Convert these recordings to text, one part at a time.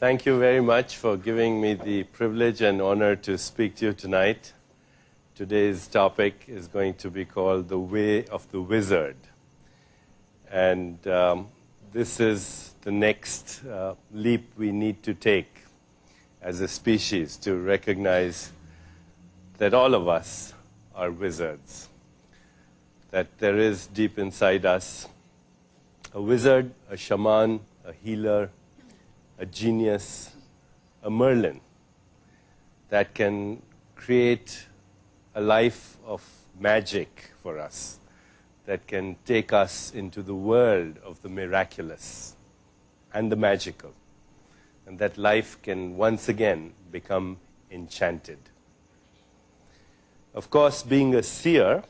Thank you very much for giving me the privilege and honor to speak to you tonight. Today's topic is going to be called The Way of the Wizard. And this is the next leap we need to take as a species to recognize that all of us are wizards. That there is deep inside us a wizard, a shaman, a healer, a genius, a Merlin that can create a life of magic for us, that can take us into the world of the miraculous and the magical, and that life can once again become enchanted. Of course, being a seer,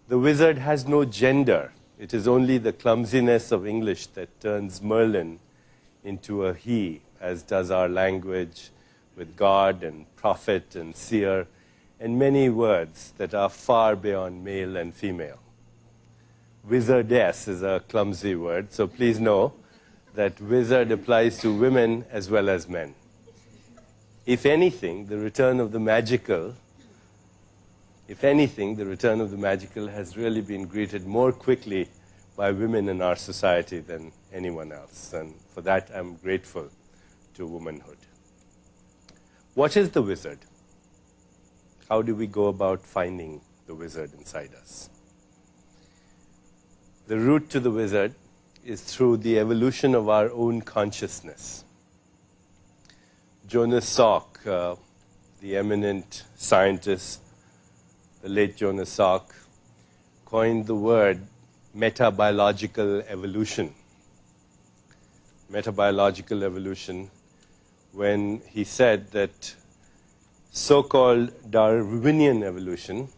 the wizard has no gender. It is only the clumsiness of English that turns Merlin into a he, as does our language with God and prophet and seer, and many words that are far beyond male and female. Wizardess is a clumsy word, so please know that wizard applies to women as well as men. If anything, the return of the magical has really been greeted more quickly by women in our society than anyone else. And for that, I'm grateful to womanhood. What is the wizard? How do we go about finding the wizard inside us? The route to the wizard is through the evolution of our own consciousness. Jonas Salk, the eminent scientist, the late Jonas Salk, coined the word metabiological evolution. Metabiological evolution, when he said that so-called Darwinian evolution,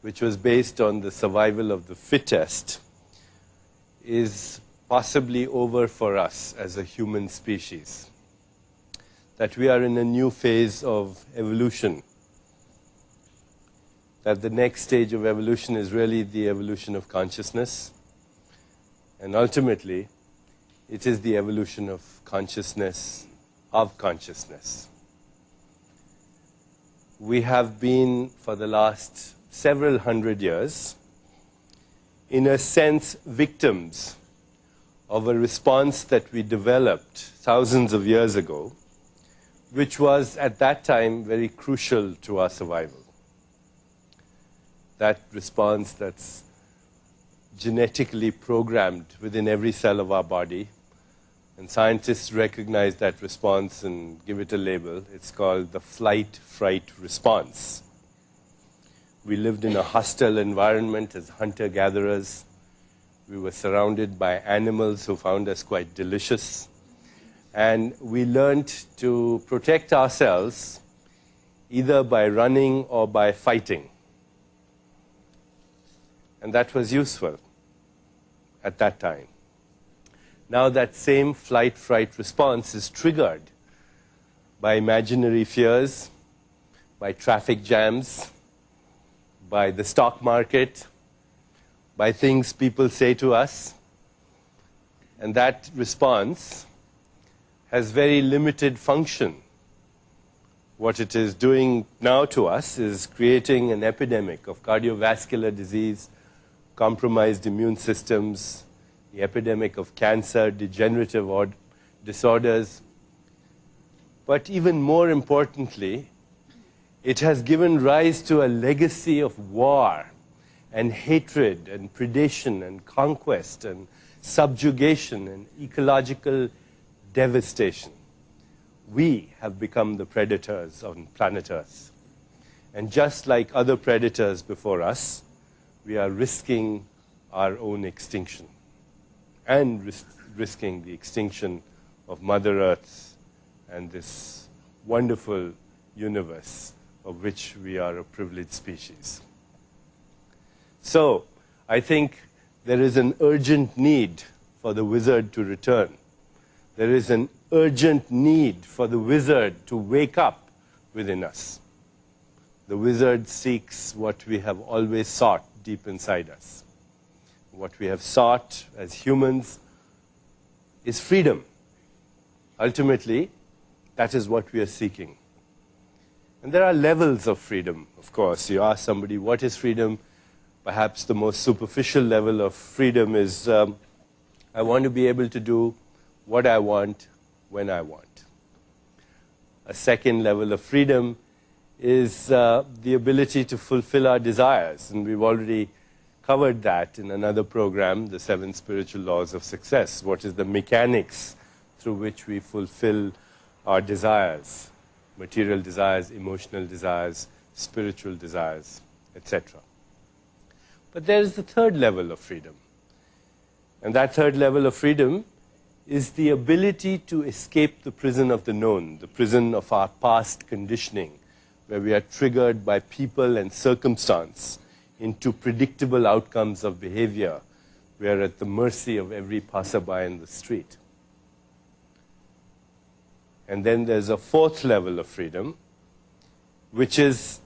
which was based on the survival of the fittest, is possibly over for us as a human species. That we are in a new phase of evolution. That the next stage of evolution is really the evolution of consciousness. And ultimately, it is the evolution of consciousness of consciousness. We have been, for the last several hundred years, in a sense, victims of a response that we developed thousands of years ago, which was at that time very crucial to our survival. That response that's genetically programmed within every cell of our body. And scientists recognize that response and give it a label. It's called the flight-fright response. We lived in a hostile environment as hunter-gatherers. We were surrounded by animals who found us quite delicious. And we learned to protect ourselves either by running or by fighting. And that was useful at that time. Now that same flight-fright response is triggered by imaginary fears, by traffic jams, by the stock market, by things people say to us. And that response has very limited function. What it is doing now to us is creating an epidemic of cardiovascular disease, compromised immune systems, the epidemic of cancer, degenerative disorders. But even more importantly, it has given rise to a legacy of war and hatred and predation and conquest and subjugation and ecological devastation. We have become the predators on planet Earth. And just like other predators before us, we are risking our own extinction and risking the extinction of Mother Earth and this wonderful universe of which we are a privileged species. So, I think there is an urgent need for the wizard to return. There is an urgent need for the wizard to wake up within us. The wizard seeks what we have always sought deep inside us. What we have sought as humans is freedom. ultimately, that is what we are seeking. And there are levels of freedom, of course. You ask somebody, what is freedom? Perhaps the most superficial level of freedom is, I want to be able to do what I want, when I want. A second level of freedom is the ability to fulfill our desires. And we've already covered that in another program, the 7 Spiritual Laws of Success. What is the mechanics through which we fulfill our desires? Material desires, emotional desires, spiritual desires, etc. But there is the third level of freedom. And that third level of freedom is the ability to escape the prison of the known, the prison of our past conditioning, where we are triggered by people and circumstance into predictable outcomes of behavior. We are at the mercy of every passerby in the street. And then there's a fourth level of freedom, which is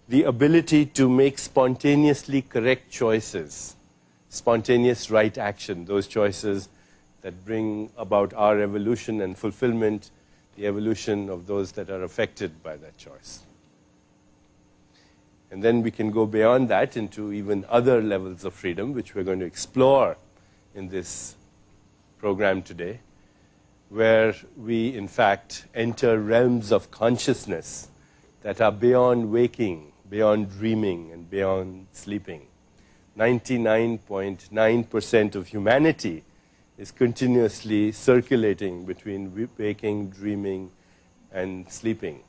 the ability to make spontaneously correct choices, spontaneous right action, those choices that bring about our evolution and fulfillment, the evolution of those that are affected by that choice. And then we can go beyond that into even other levels of freedom, which we're going to explore in this program today, where we, in fact, enter realms of consciousness that are beyond waking, beyond dreaming, and beyond sleeping. 99.9% of humanity is continuously circulating between waking, dreaming, and sleeping.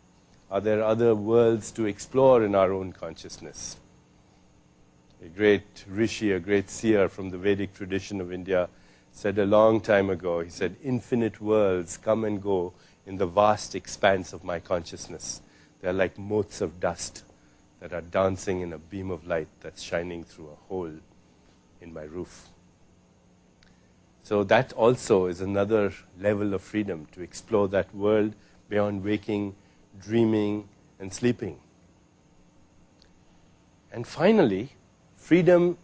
Are there other worlds to explore in our own consciousness? A great rishi, a great seer from the Vedic tradition of India said a long time ago, he said, infinite worlds come and go in the vast expanse of my consciousness. They are like motes of dust that are dancing in a beam of light that's shining through a hole in my roof. So that also is another level of freedom, to explore that world beyond waking, dreaming, and sleeping. And finally, freedom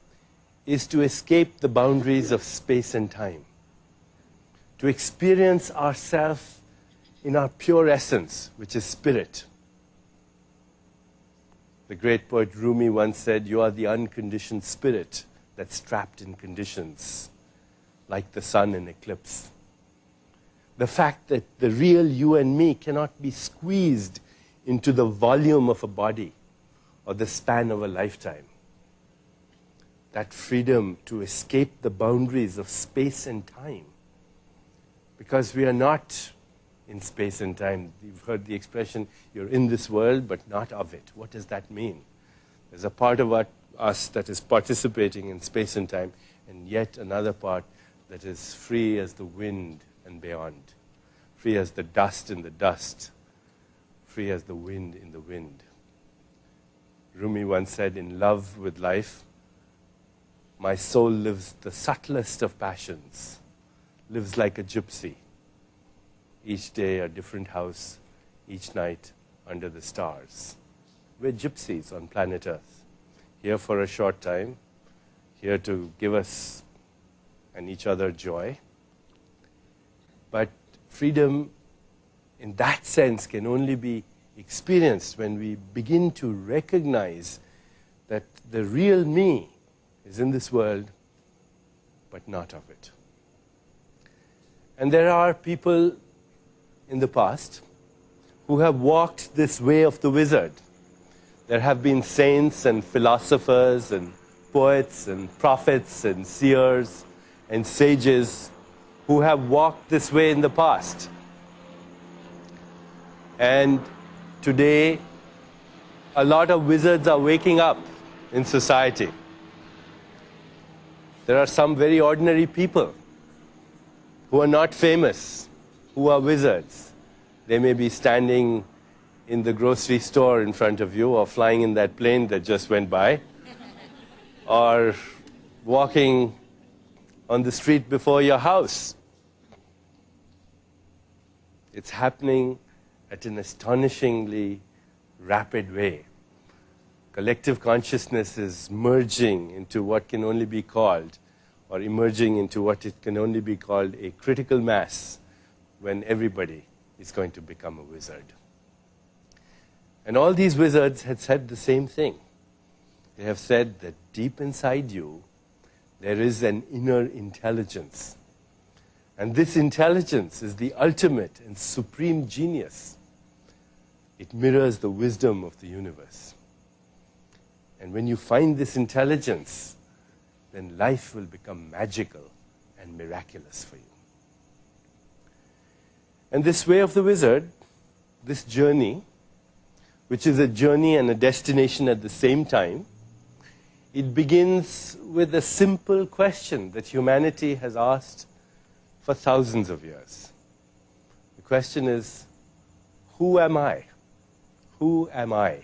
is to escape the boundaries of space and time, to experience ourselves in our pure essence, which is spirit. The great poet Rumi once said, you are the unconditioned spirit that's trapped in conditions, like the sun in eclipse. The fact that the real you and me cannot be squeezed into the volume of a body or the span of a lifetime. That freedom to escape the boundaries of space and time. Because we are not in space and time. You've heard the expression, you're in this world, but not of it. What does that mean? There's a part of us that is participating in space and time, and yet another part that is free as the wind and beyond. Free as the dust in the dust. Free as the wind in the wind. Rumi once said, in love with life, my soul lives the subtlest of passions, lives like a gypsy. Each day a different house, each night under the stars. We're gypsies on planet Earth, here for a short time, here to give us and each other joy. But freedom in that sense can only be experienced when we begin to recognize that the real me is in this world, but not of it. And there are people in the past who have walked this way of the wizard. There have been saints and philosophers and poets and prophets and seers and sages who have walked this way in the past. And today, a lot of wizards are waking up in society. There are some very ordinary people who are not famous, who are wizards. They may be standing in the grocery store in front of you, or flying in that plane that just went by, or walking on the street before your house. It's happening at an astonishingly rapid way. Collective consciousness is merging into what can only be called, or emerging into what it can only be called, a critical mass, when everybody is going to become a wizard. And all these wizards had said the same thing. They have said that deep inside you, there is an inner intelligence. And this intelligence is the ultimate and supreme genius. It mirrors the wisdom of the universe. And when you find this intelligence, then life will become magical and miraculous for you. And this way of the wizard, this journey, which is a journey and a destination at the same time, it begins with a simple question that humanity has asked for thousands of years. The question is, who am I? Who am I?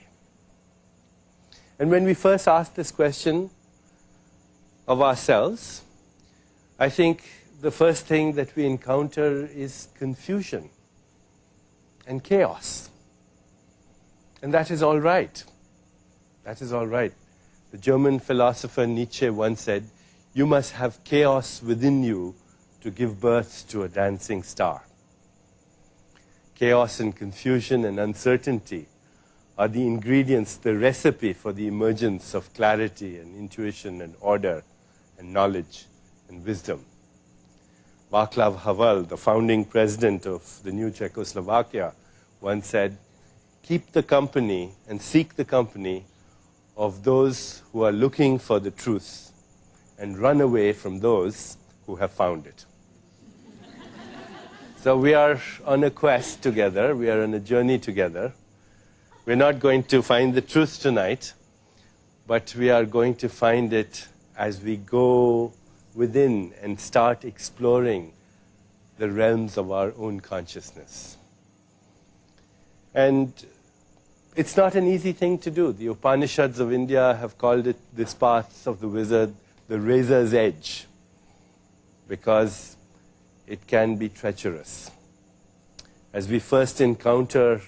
And when we first ask this question of ourselves, I think the first thing that we encounter is confusion and chaos. And that is all right. That is all right. The German philosopher Nietzsche once said, "You must have chaos within you to give birth to a dancing star." Chaos and confusion and uncertainty are the ingredients, the recipe for the emergence of clarity and intuition and order and knowledge and wisdom. Václav Havel, the founding president of the new Czechoslovakia, once said, "Keep the company and seek the company of those who are looking for the truth and run away from those who have found it." So we are on a quest together. We are on a journey together. We're not going to find the truth tonight, but we are going to find it as we go within and start exploring the realms of our own consciousness. And it's not an easy thing to do. The Upanishads of India have called it, this path of the wizard, the razor's edge, because it can be treacherous. As we first encounter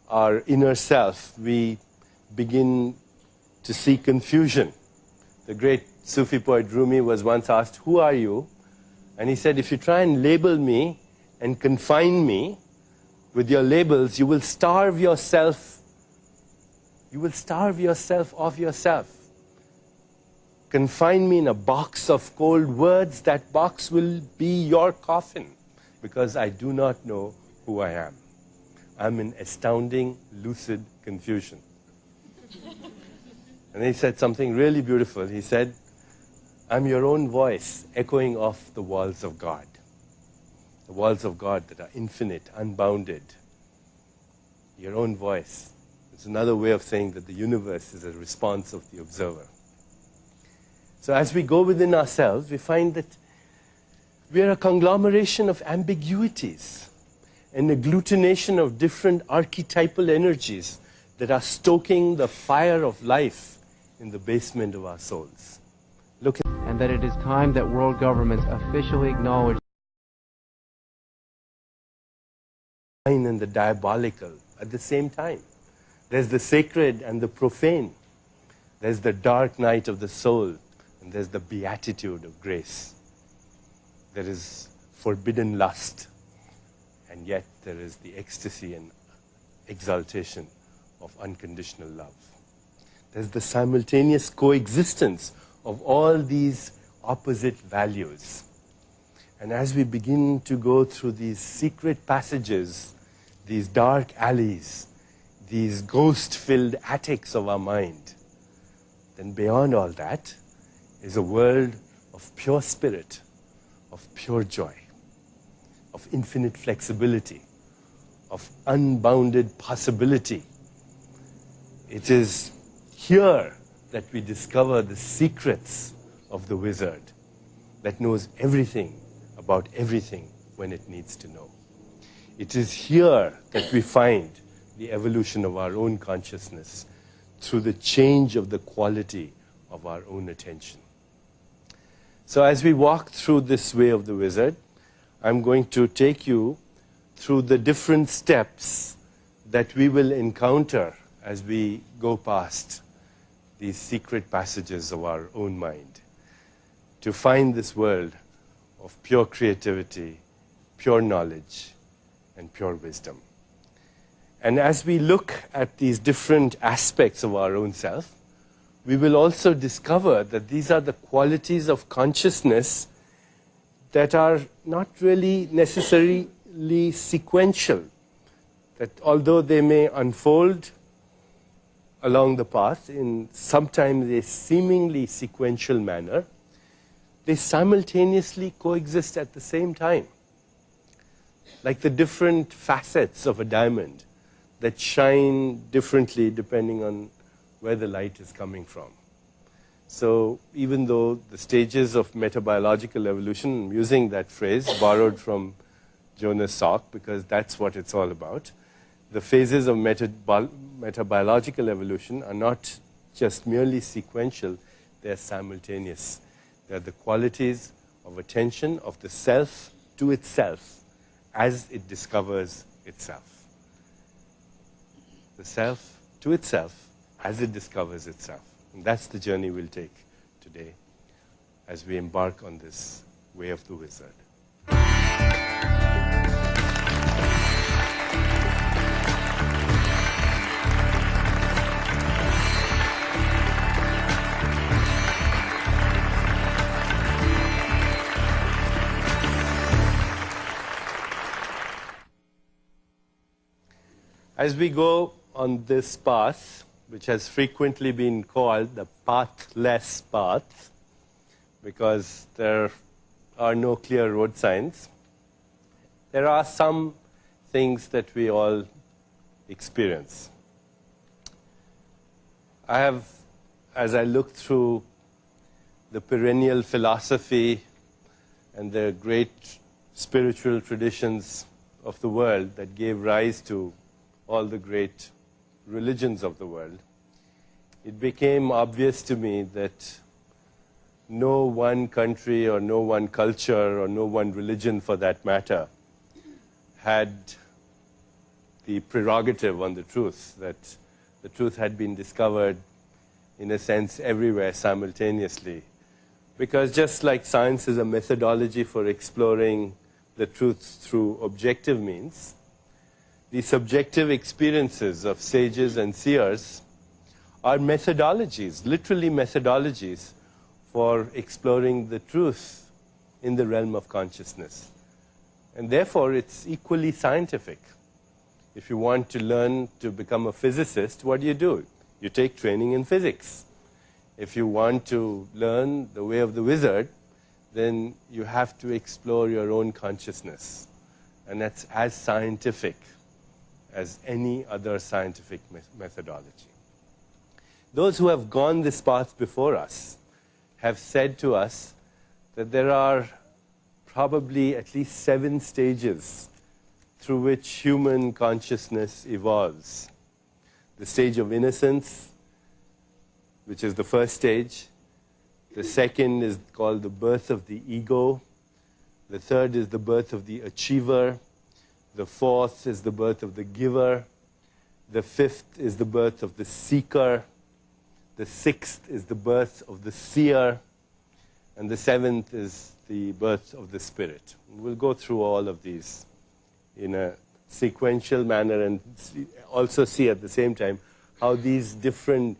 our inner self, we begin to see confusion. The great Sufi poet Rumi was once asked, "Who are you?" And he said, "If you try and label me and confine me with your labels, you will starve yourself. You will starve yourself of yourself. Confine me in a box of cold words, that box will be your coffin, because I do not know who I am. I'm in astounding, lucid confusion." And he said something really beautiful. He said, "I'm your own voice echoing off the walls of God. The walls of God that are infinite, unbounded. Your own voice." It's another way of saying that the universe is a response of the observer. So as we go within ourselves, we find that we are a conglomeration of ambiguities, an agglutination of different archetypal energies that are stoking the fire of life in the basement of our souls. Look at and that it is time that world governments officially acknowledge the divine and the diabolical at the same time. There's the sacred and the profane. There's the dark night of the soul, and there's the beatitude of grace. There is forbidden lust, and yet there is the ecstasy and exaltation of unconditional love. There's the simultaneous coexistence of all these opposite values. And as we begin to go through these secret passages, these dark alleys, these ghost-filled attics of our mind, then beyond all that is a world of pure spirit, of pure joy, of infinite flexibility, of unbounded possibility. It is here that we discover the secrets of the wizard that knows everything about everything when it needs to know. It is here that we find the evolution of our own consciousness through the change of the quality of our own attention. So as we walk through this way of the wizard, I'm going to take you through the different steps that we will encounter as we go past these secret passages of our own mind to find this world of pure creativity, pure knowledge, and pure wisdom. And as we look at these different aspects of our own self, we will also discover that these are the qualities of consciousness that are not really necessarily sequential. That although they may unfold along the path in sometimes a seemingly sequential manner, they simultaneously coexist at the same time. Like the different facets of a diamond that shine differently depending on where the light is coming from. So even though the stages of metabiological evolution, I'm using that phrase borrowed from Jonas Salk because that's what it's all about, the phases of metabiological evolution are not just merely sequential, they are simultaneous. They are the qualities of attention of the self to itself as it discovers itself. The self to itself as it discovers itself. And that's the journey we'll take today as we embark on this way of the wizard. As we go on this path, which has frequently been called the pathless path, because there are no clear road signs, there are some things that we all experience. I have, as I look through the perennial philosophy and the great spiritual traditions of the world that gave rise to all the great religions of the world, it became obvious to me that no one country or no one culture or no one religion for that matter had the prerogative on the truth, that the truth had been discovered in a sense everywhere simultaneously. Because just like science is a methodology for exploring the truth through objective means, the subjective experiences of sages and seers are methodologies, literally methodologies, for exploring the truth in the realm of consciousness. And therefore, it's equally scientific. If you want to learn to become a physicist, what do? You take training in physics. If you want to learn the way of the wizard, then you have to explore your own consciousness. And that's as scientific as any other scientific methodology. Those who have gone this path before us have said to us that there are probably at least 7 stages through which human consciousness evolves. The stage of innocence, which is the first stage. The second is called the birth of the ego. The third is the birth of the achiever. The fourth is the birth of the giver. The fifth is the birth of the seeker. The sixth is the birth of the seer. And the seventh is the birth of the spirit. We'll go through all of these in a sequential manner and also see at the same time how these different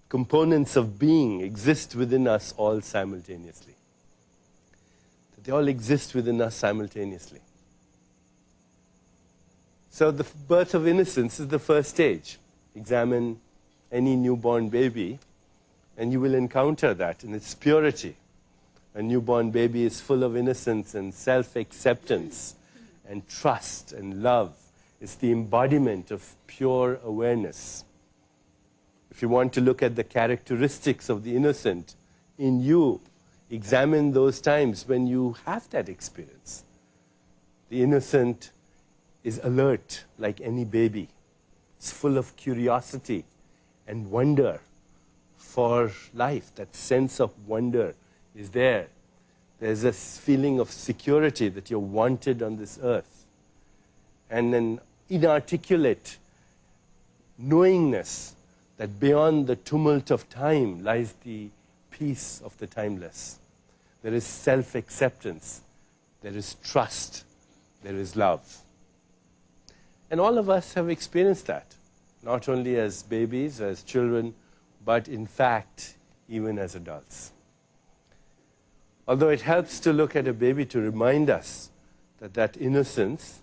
components of being exist within us all simultaneously. That they all exist within us simultaneously. So the birth of innocence is the first stage. Examine any newborn baby, and you will encounter that in its purity. A newborn baby is full of innocence and self-acceptance and trust and love. It's the embodiment of pure awareness. If you want to look at the characteristics of the innocent in you, examine those times when you have that experience. The innocent is alert like any baby. It's full of curiosity and wonder for life. That sense of wonder is there. There's a feeling of security that you're wanted on this earth. And an inarticulate knowingness that beyond the tumult of time lies the peace of the timeless. There is self-acceptance. There is trust. there is love. And all of us have experienced that, not only as babies, as children, but in fact, even as adults. Although it helps to look at a baby to remind us that that innocence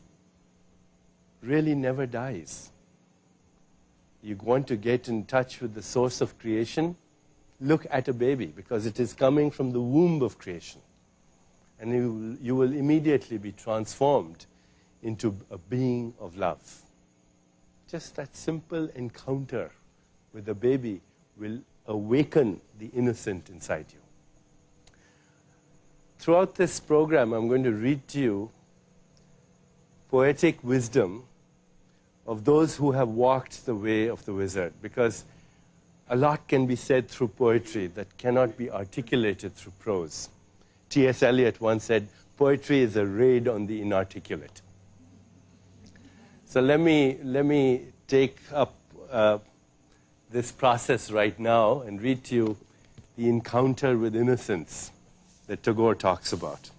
really never dies. You want to get in touch with the source of creation, look at a baby, because it is coming from the womb of creation. And you will immediately be transformed into a being of love. Just that simple encounter with a baby will awaken the innocent inside you. Throughout this program, I'm going to read to you poetic wisdom of those who have walked the way of the wizard, because a lot can be said through poetry that cannot be articulated through prose. T.S. Eliot once said, poetry is a raid on the inarticulate. So let me take up this process right now and read to you the encounter with innocence that Tagore talks about.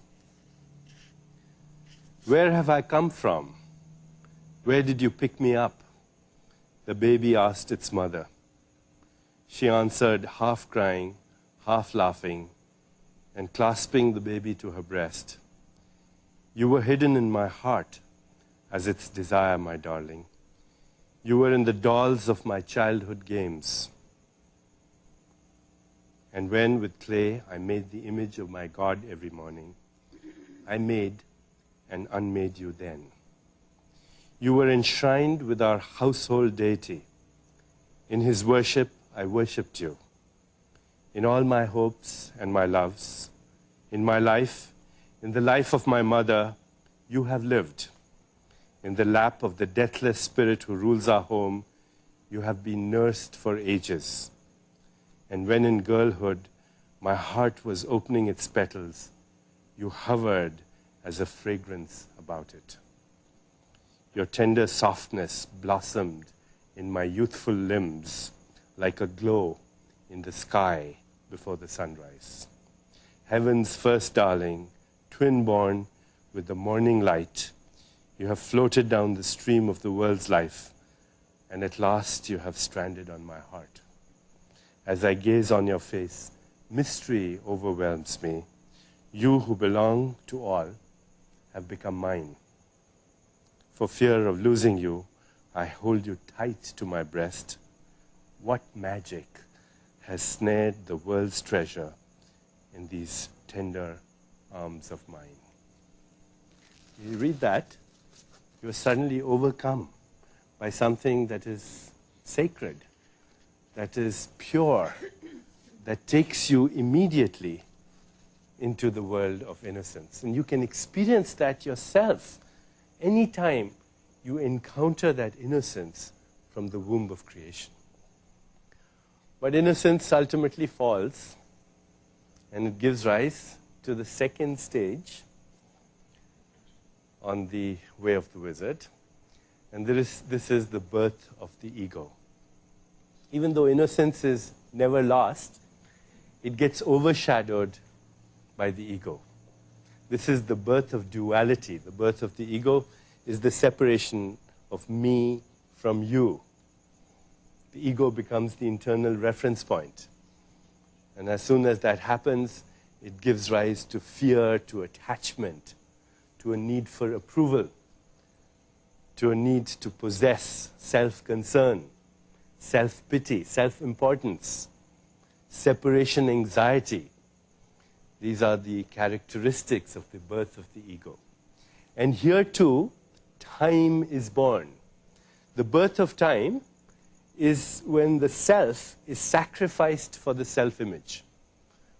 Where have I come from? Where did you pick me up? The baby asked its mother. She answered, half crying, half laughing, and clasping the baby to her breast. You were hidden in my heart as its desire, my darling. You were in the dolls of my childhood games. And when, with clay, I made the image of my God every morning, I made and unmade you then. You were enshrined with our household deity. In his worship, I worshipped you. In all my hopes and my loves, in my life, in the life of my mother, you have lived. In the lap of the deathless spirit who rules our home, you have been nursed for ages. And when in girlhood my heart was opening its petals, you hovered as a fragrance about it. Your tender softness blossomed in my youthful limbs like a glow in the sky before the sunrise. Heaven's first darling, twin-born with the morning light, you have floated down the stream of the world's life, and at last you have stranded on my heart. As I gaze on your face, mystery overwhelms me. You who belong to all have become mine. For fear of losing you, I hold you tight to my breast. What magic has snared the world's treasure in these tender arms of mine? You read that, you are suddenly overcome by something that is sacred, that is pure, that takes you immediately into the world of innocence. And you can experience that yourself anytime you encounter that innocence from the womb of creation. But innocence ultimately falls, and it gives rise to the second stage on the way of the wizard. And this is the birth of the ego. Even though innocence is never lost, it gets overshadowed by the ego. This is the birth of duality. The birth of the ego is the separation of me from you. The ego becomes the internal reference point. And as soon as that happens, it gives rise to fear, to attachment, to a need for approval, to a need to possess, self-concern, self-pity, self-importance, separation anxiety. These are the characteristics of the birth of the ego. And here too, time is born. The birth of time is when the self is sacrificed for the self-image.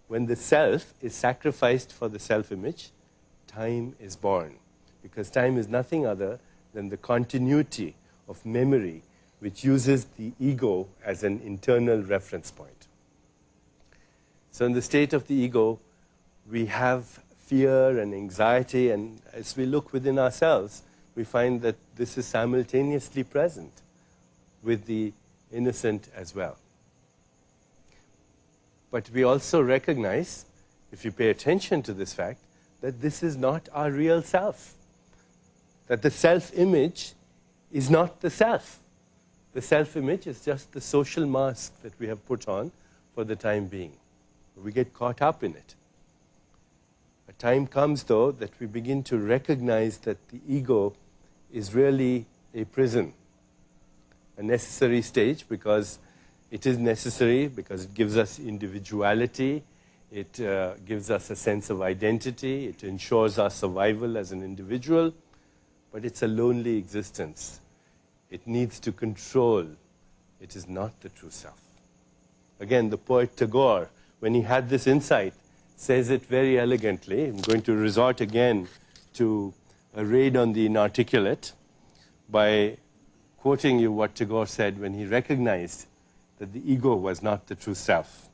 When the self is sacrificed for the self-image, time is born. Because time is nothing other than the continuity of memory which uses the ego as an internal reference point. So in the state of the ego, we have fear and anxiety, and as we look within ourselves, we find that this is simultaneously present with the innocent as well. But we also recognize, if you pay attention to this fact, that this is not our real self. that the self-image is not the self. The self-image is just the social mask that we have put on for the time being. We get caught up in it. A time comes, though, that we begin to recognize that the ego is really a prison, a necessary stage, because it is necessary, because it gives us individuality, it gives us a sense of identity, it ensures our survival as an individual, but it's a lonely existence. It needs to control. It is not the true self. Again, the poet Tagore, when he had this insight, says it very elegantly. I'm going to resort again to a raid on the inarticulate by quoting you what Tagore said when he recognized that the ego was not the true self.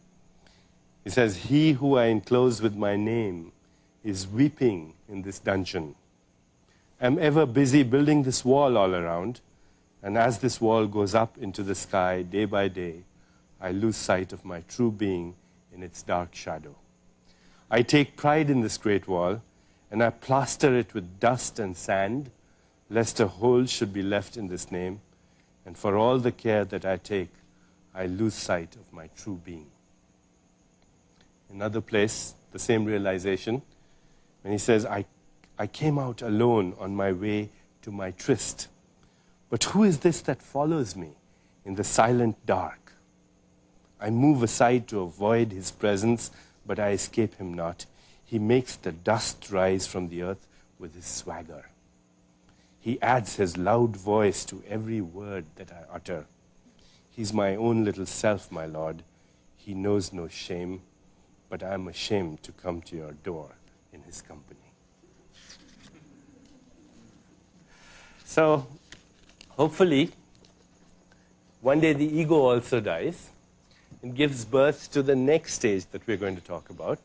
He says, "He who I enclose with my name is weeping in this dungeon. I'm ever busy building this wall all around, and as this wall goes up into the sky day by day, I lose sight of my true being in its dark shadow. I take pride in this great wall, and I plaster it with dust and sand, lest a hole should be left in this name, and for all the care that I take, I lose sight of my true being." Another place, the same realization, when he says, I came out alone on my way to my tryst, but who is this that follows me in the silent dark? I move aside to avoid his presence, but I escape him not. He makes the dust rise from the earth with his swagger. He adds his loud voice to every word that I utter. He's my own little self, my Lord. He knows no shame, but I am ashamed to come to your door in his company. So, hopefully, one day the ego also dies and gives birth to the next stage that we're going to talk about.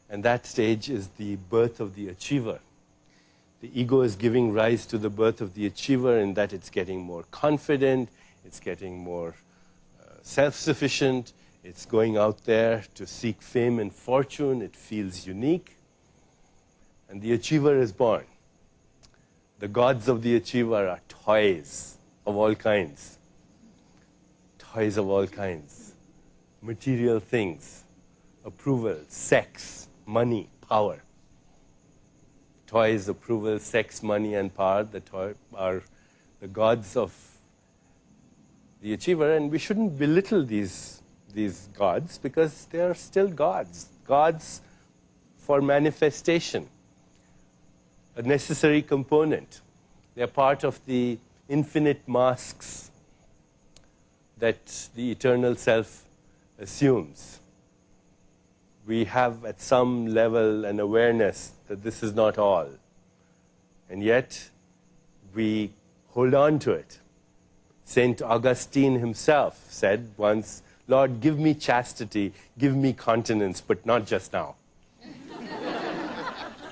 And that stage is the birth of the achiever. The ego is giving rise to the birth of the achiever in that it's getting more confident, it's getting more self-sufficient, it's going out there to seek fame and fortune, it feels unique. And the achiever is born. The gods of the achiever are toys of all kinds. Toys of all kinds. Material things. Approval, sex, money, power. Toys, approval, sex, money, and power are the gods of the achiever. And we shouldn't belittle these gods because they are still gods. Gods for manifestation. A necessary component. They are part of the infinite masks that the eternal self assumes. We have at some level an awareness that this is not all. And yet, we hold on to it. St. Augustine himself said once, "Lord, give me chastity, give me continence, but not just now."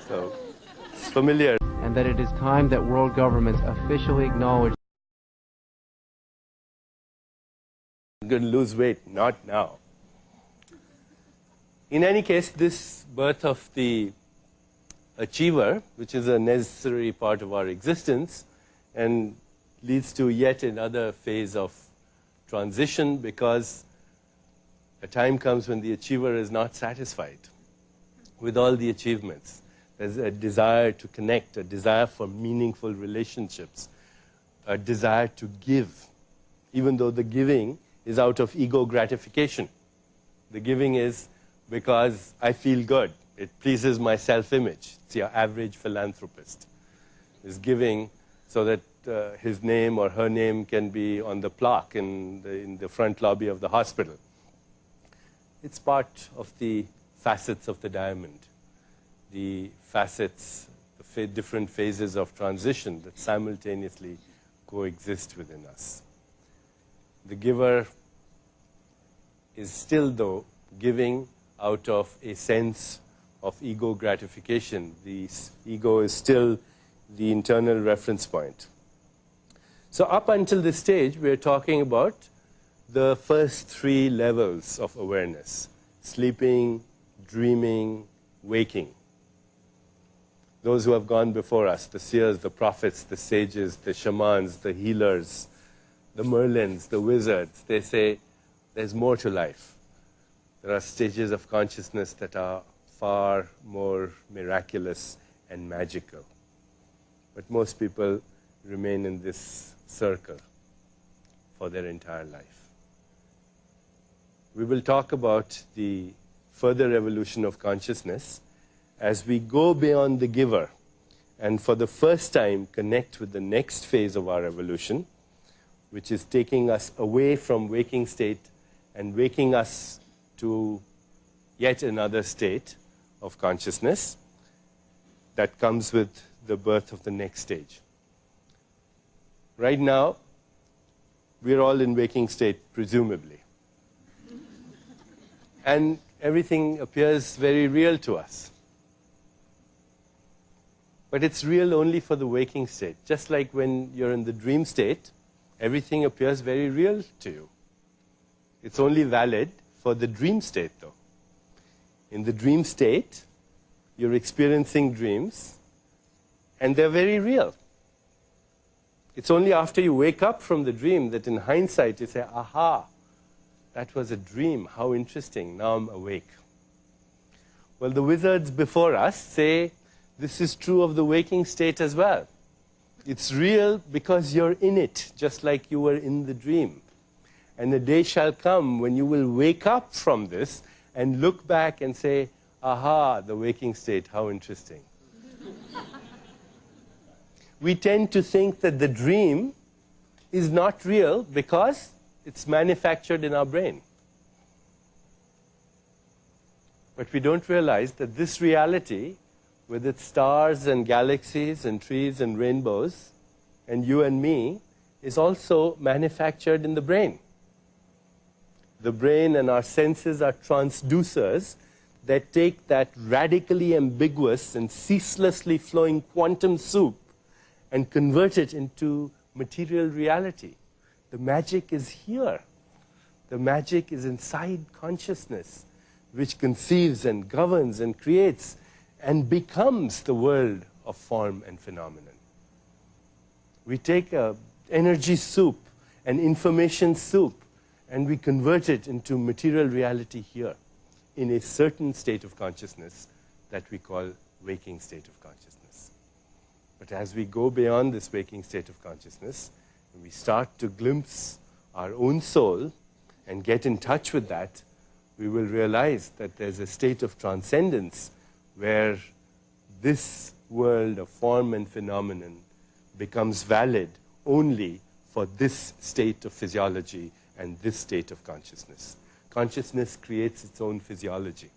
So, it's familiar. And that it is time that world governments officially acknowledge I'm going to lose weight, not now. In any case, this birth of the achiever, which is a necessary part of our existence, and leads to yet another phase of transition, because a time comes when the achiever is not satisfied with all the achievements. There's a desire to connect, a desire for meaningful relationships, a desire to give, even though the giving is out of ego gratification. The giving is because I feel good. It pleases my self-image. It's your average philanthropist is giving so that his name or her name can be on the plaque in the front lobby of the hospital. It's part of the facets of the diamond, the facets, the different phases of transition that simultaneously coexist within us. The giver is still, though, giving out of a sense of ego gratification. The ego is still the internal reference point. So up until this stage, we're talking about the first three levels of awareness: sleeping, dreaming, waking. those who have gone before us, the seers, the prophets, the sages, the shamans, the healers, the Merlins, the wizards, they say there's more to life. There are stages of consciousness that are far more miraculous and magical. But most people remain in this circle for their entire life. We will talk about the further evolution of consciousness as we go beyond the giver and for the first time connect with the next phase of our evolution, which is taking us away from waking state and waking us to yet another state of consciousness that comes with the birth of the next stage. Right now, we're all in waking state, presumably. And everything appears very real to us. But it's real only for the waking state. Just like when you're in the dream state, everything appears very real to you. It's only valid for the dream state, though. In the dream state, you're experiencing dreams, and they're very real. It's only after you wake up from the dream that in hindsight you say, aha, that was a dream, how interesting, now I'm awake. Well, the wizards before us say this is true of the waking state as well. It's real because you're in it, just like you were in the dream. And the day shall come when you will wake up from this and look back and say, aha, the waking state, how interesting. We tend to think that the dream is not real because it's manufactured in our brain. But we don't realize that this reality, with its stars and galaxies and trees and rainbows, and you and me, is also manufactured in the brain. The brain and our senses are transducers that take that radically ambiguous and ceaselessly flowing quantum soup and convert it into material reality. The magic is here. The magic is inside consciousness, which conceives and governs and creates and becomes the world of form and phenomenon. We take an energy soup, an information soup, and we convert it into material reality here in a certain state of consciousness that we call waking state of consciousness. But as we go beyond this waking state of consciousness, and we start to glimpse our own soul and get in touch with that, we will realize that there's a state of transcendence where this world of form and phenomenon becomes valid only for this state of physiology and this state of consciousness. Consciousness creates its own physiology.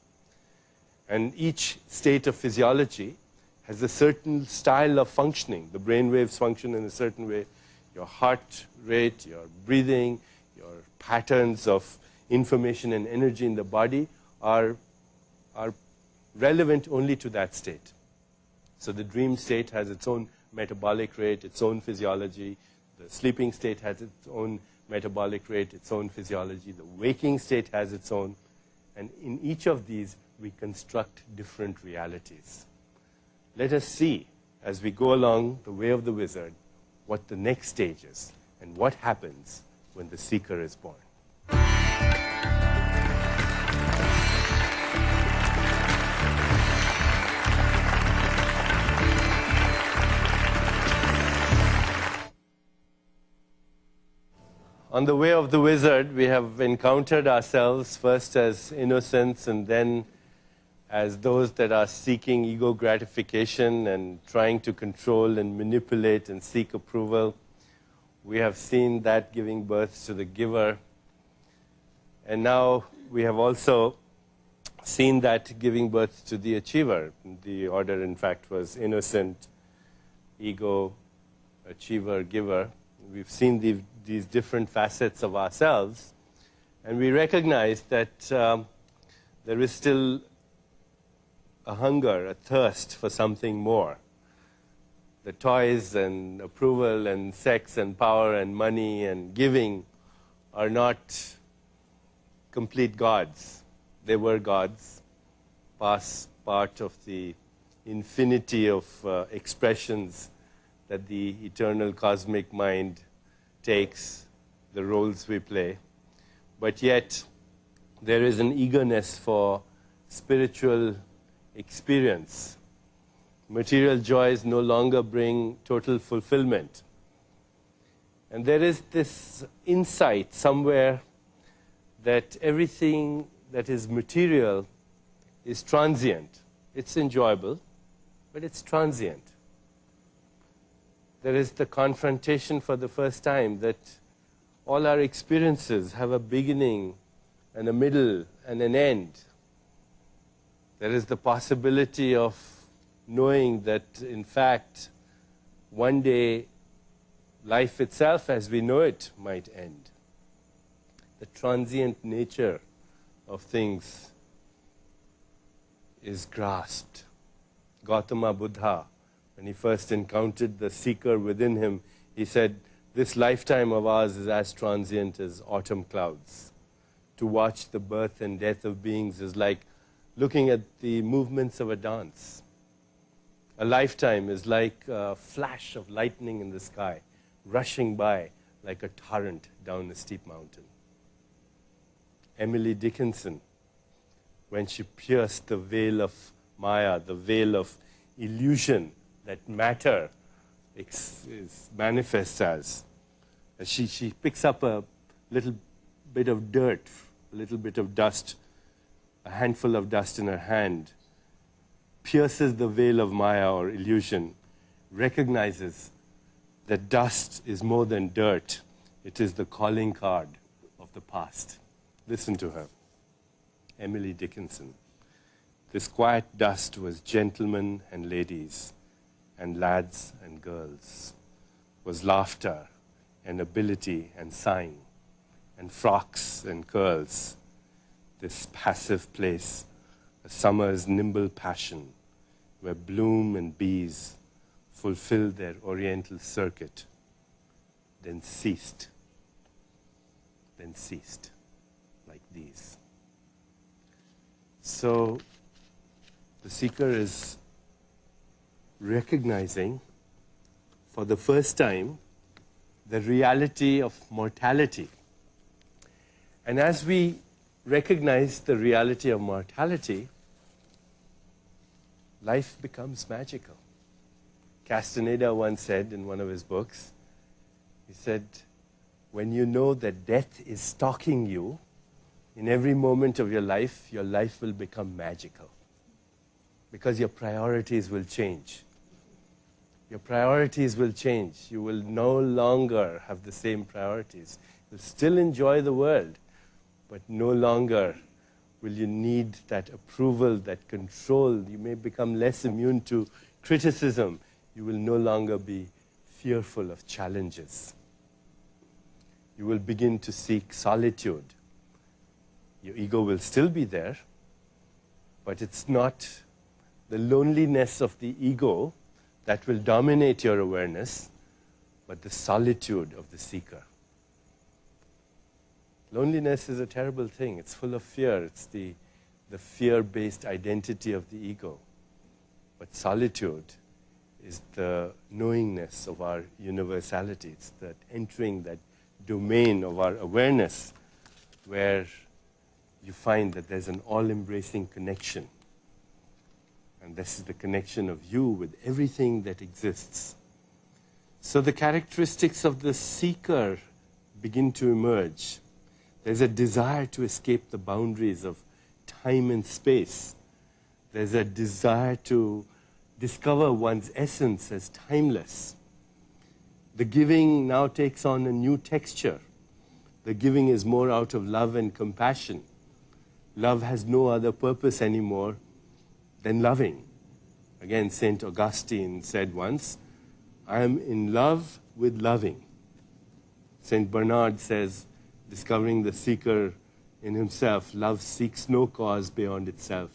And each state of physiology has a certain style of functioning. The brain waves function in a certain way. Your heart rate, your breathing, your patterns of information and energy in the body are relevant only to that state. So the dream state has its own metabolic rate, its own physiology. The sleeping state has its own metabolic rate, its own physiology. The waking state has its own. And in each of these, we construct different realities. Let us see, as we go along the way of the wizard, what the next stage is and what happens when the seeker is born. On the way of the wizard, we have encountered ourselves first as innocents and then as those that are seeking ego gratification and trying to control and manipulate and seek approval. We have seen that giving birth to the giver. And now we have also seen that giving birth to the achiever. The order, in fact, was innocent, ego, achiever, giver. We've seen these different facets of ourselves, and we recognize that there is still a hunger, a thirst for something more. The toys and approval and sex and power and money and giving are not complete gods. They were gods, part of the infinity of expressions that the eternal cosmic mind takes, the roles we play. But yet, there is an eagerness for spiritual experience. Material joys no longer bring total fulfillment. And there is this insight somewhere that everything that is material is transient. It's enjoyable, but it's transient. There is the confrontation for the first time that all our experiences have a beginning and a middle and an end. There is the possibility of knowing that, in fact, one day life itself as we know it might end. The transient nature of things is grasped. Gautama Buddha, when he first encountered the seeker within him, he said, "This lifetime of ours is as transient as autumn clouds. To watch the birth and death of beings is like looking at the movements of a dance. A lifetime is like a flash of lightning in the sky, rushing by like a torrent down a steep mountain." Emily Dickinson, when she pierced the veil of Maya, the veil of illusion that matter manifests as, she picks up a little bit of dirt, a little bit of dust, a handful of dust in her hand, pierces the veil of Maya or illusion, recognizes that dust is more than dirt. It is the calling card of the past. Listen to her. Emily Dickinson. This quiet dust was gentlemen and ladies, and lads and girls, was laughter and ability and sign, and frocks and curls. This passive place, a summer's nimble passion, where bloom and bees fulfilled their oriental circuit, then ceased, like these. So the seeker is recognizing for the first time the reality of mortality. And as we recognize the reality of mortality, life becomes magical. Castaneda once said in one of his books, he said, when you know that death is stalking you, in every moment of your life will become magical. Because your priorities will change. Your priorities will change. You will no longer have the same priorities. You'll still enjoy the world, but no longer will you need that approval, that control. You may become less immune to criticism. You will no longer be fearful of challenges. You will begin to seek solitude. Your ego will still be there, but it's not the loneliness of the ego that will dominate your awareness, but the solitude of the seeker. Loneliness is a terrible thing. It's full of fear. It's the fear-based identity of the ego. But solitude is the knowingness of our universality. It's that entering that domain of our awareness where you find that there's an all-embracing connection. And this is the connection of you with everything that exists. So the characteristics of the seeker begin to emerge. There's a desire to escape the boundaries of time and space. There's a desire to discover one's essence as timeless. The giving now takes on a new texture. The giving is more out of love and compassion. Love has no other purpose anymore than loving. Again, St. Augustine said once, I am in love with loving. St. Bernard says, discovering the seeker in himself, love seeks no cause beyond itself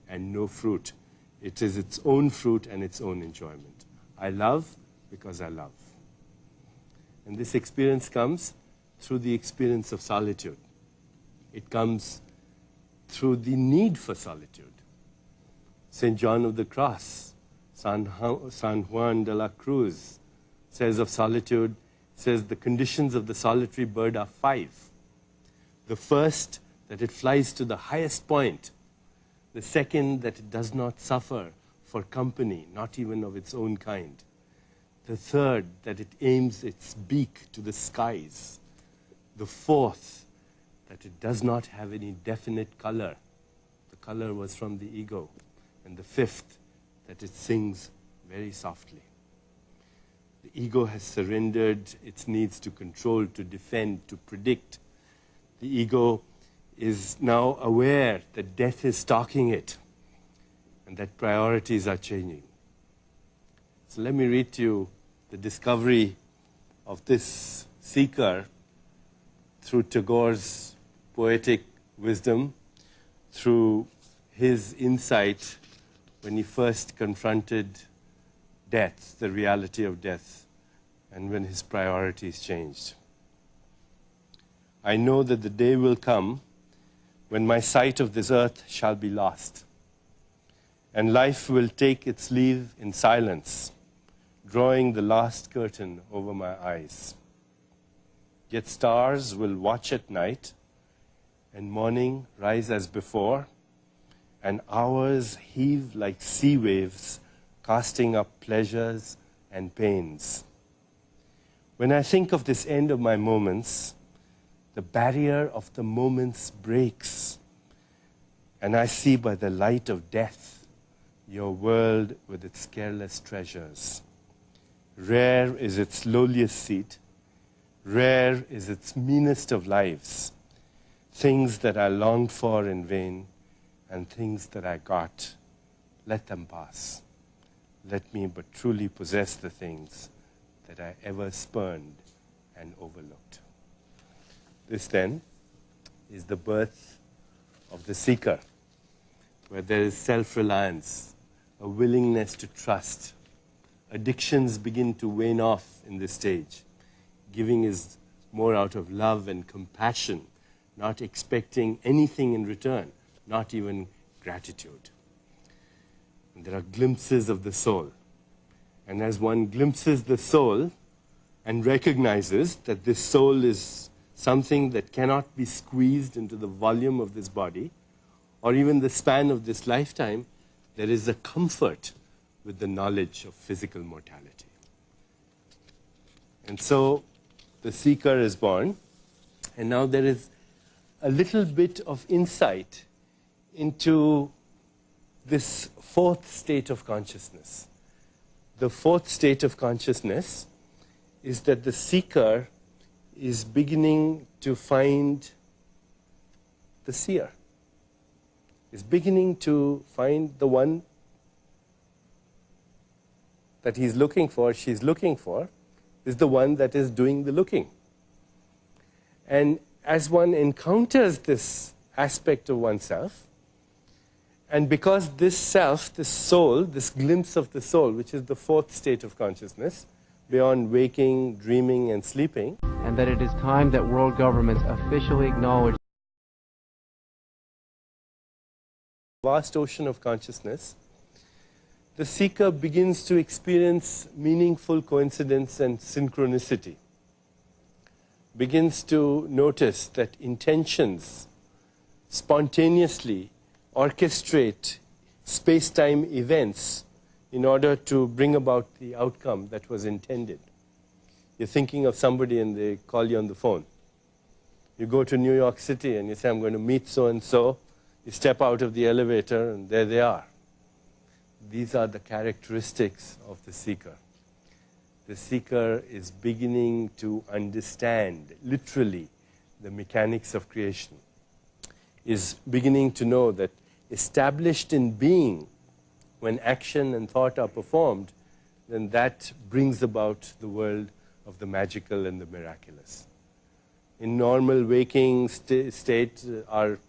and no fruit. It is its own fruit and its own enjoyment. I love because I love. And this experience comes through the experience of solitude. It comes through the need for solitude. St. John of the Cross San Juan de la Cruz says of solitude, says the conditions of the solitary bird are 5. The first, that it flies to the highest point. The second, that it does not suffer for company, not even of its own kind. The third, that it aims its beak to the skies. The fourth, that it does not have any definite color. The color was from the ego. And the fifth, that it sings very softly. The ego has surrendered its needs to control, to defend, to predict. The ego is now aware that death is stalking it and that priorities are changing. So let me read to you the discovery of this seeker through Tagore's poetic wisdom, through his insight when he first confronted death, the reality of death, and when his priorities changed. I know that the day will come when my sight of this earth shall be lost, and life will take its leave in silence, drawing the last curtain over my eyes. Yet stars will watch at night, and morning rise as before, and hours heave like sea waves, casting up pleasures and pains. When I think of this end of my moments, the barrier of the moments breaks, and I see by the light of death your world with its careless treasures. Rare is its lowliest seat, rare is its meanest of lives, things that I longed for in vain, and things that I got, let them pass. Let me but truly possess the things that I ever spurned and overlooked. This then is the birth of the seeker, where there is self-reliance, a willingness to trust. Addictions begin to wane off in this stage. Giving is more out of love and compassion, not expecting anything in return, not even gratitude. And there are glimpses of the soul. And as one glimpses the soul and recognizes that this soul is something that cannot be squeezed into the volume of this body, or even the span of this lifetime, there is a comfort with the knowledge of physical mortality. And so the seeker is born, and now there is a little bit of insight into this fourth state of consciousness. The fourth state of consciousness is that the seeker is beginning to find the seer, is beginning to find the one that he's looking for, she's looking for, is the one that is doing the looking. And as one encounters this aspect of oneself, and because this self, this soul, this glimpse of the soul, which is the fourth state of consciousness, beyond waking, dreaming, and sleeping, and that it is time that world governments officially acknowledge the vast ocean of consciousness, the seeker begins to experience meaningful coincidence and synchronicity, begins to notice that intentions spontaneously orchestrate space-time events in order to bring about the outcome that was intended. You're thinking of somebody and they call you on the phone. You go to New York City and you say, I'm going to meet so-and-so. You step out of the elevator and there they are. These are the characteristics of the seeker. The seeker is beginning to understand, literally, the mechanics of creation, is beginning to know that established in being, when action and thought are performed, then that brings about the world of the magical and the miraculous. In normal waking state, our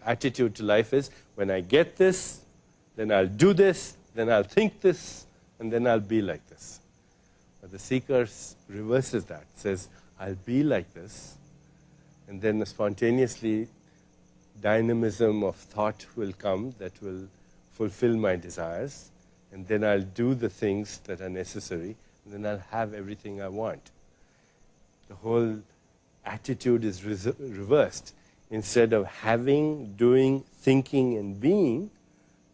attitude to life is, when I get this, then I'll do this, then I'll think this, and then I'll be like this. But the seeker reverses that, says, I'll be like this, and then spontaneously dynamism of thought will come that will fulfill my desires, and then I'll do the things that are necessary, and then I'll have everything I want. The whole attitude is reversed. Instead of having, doing, thinking, and being,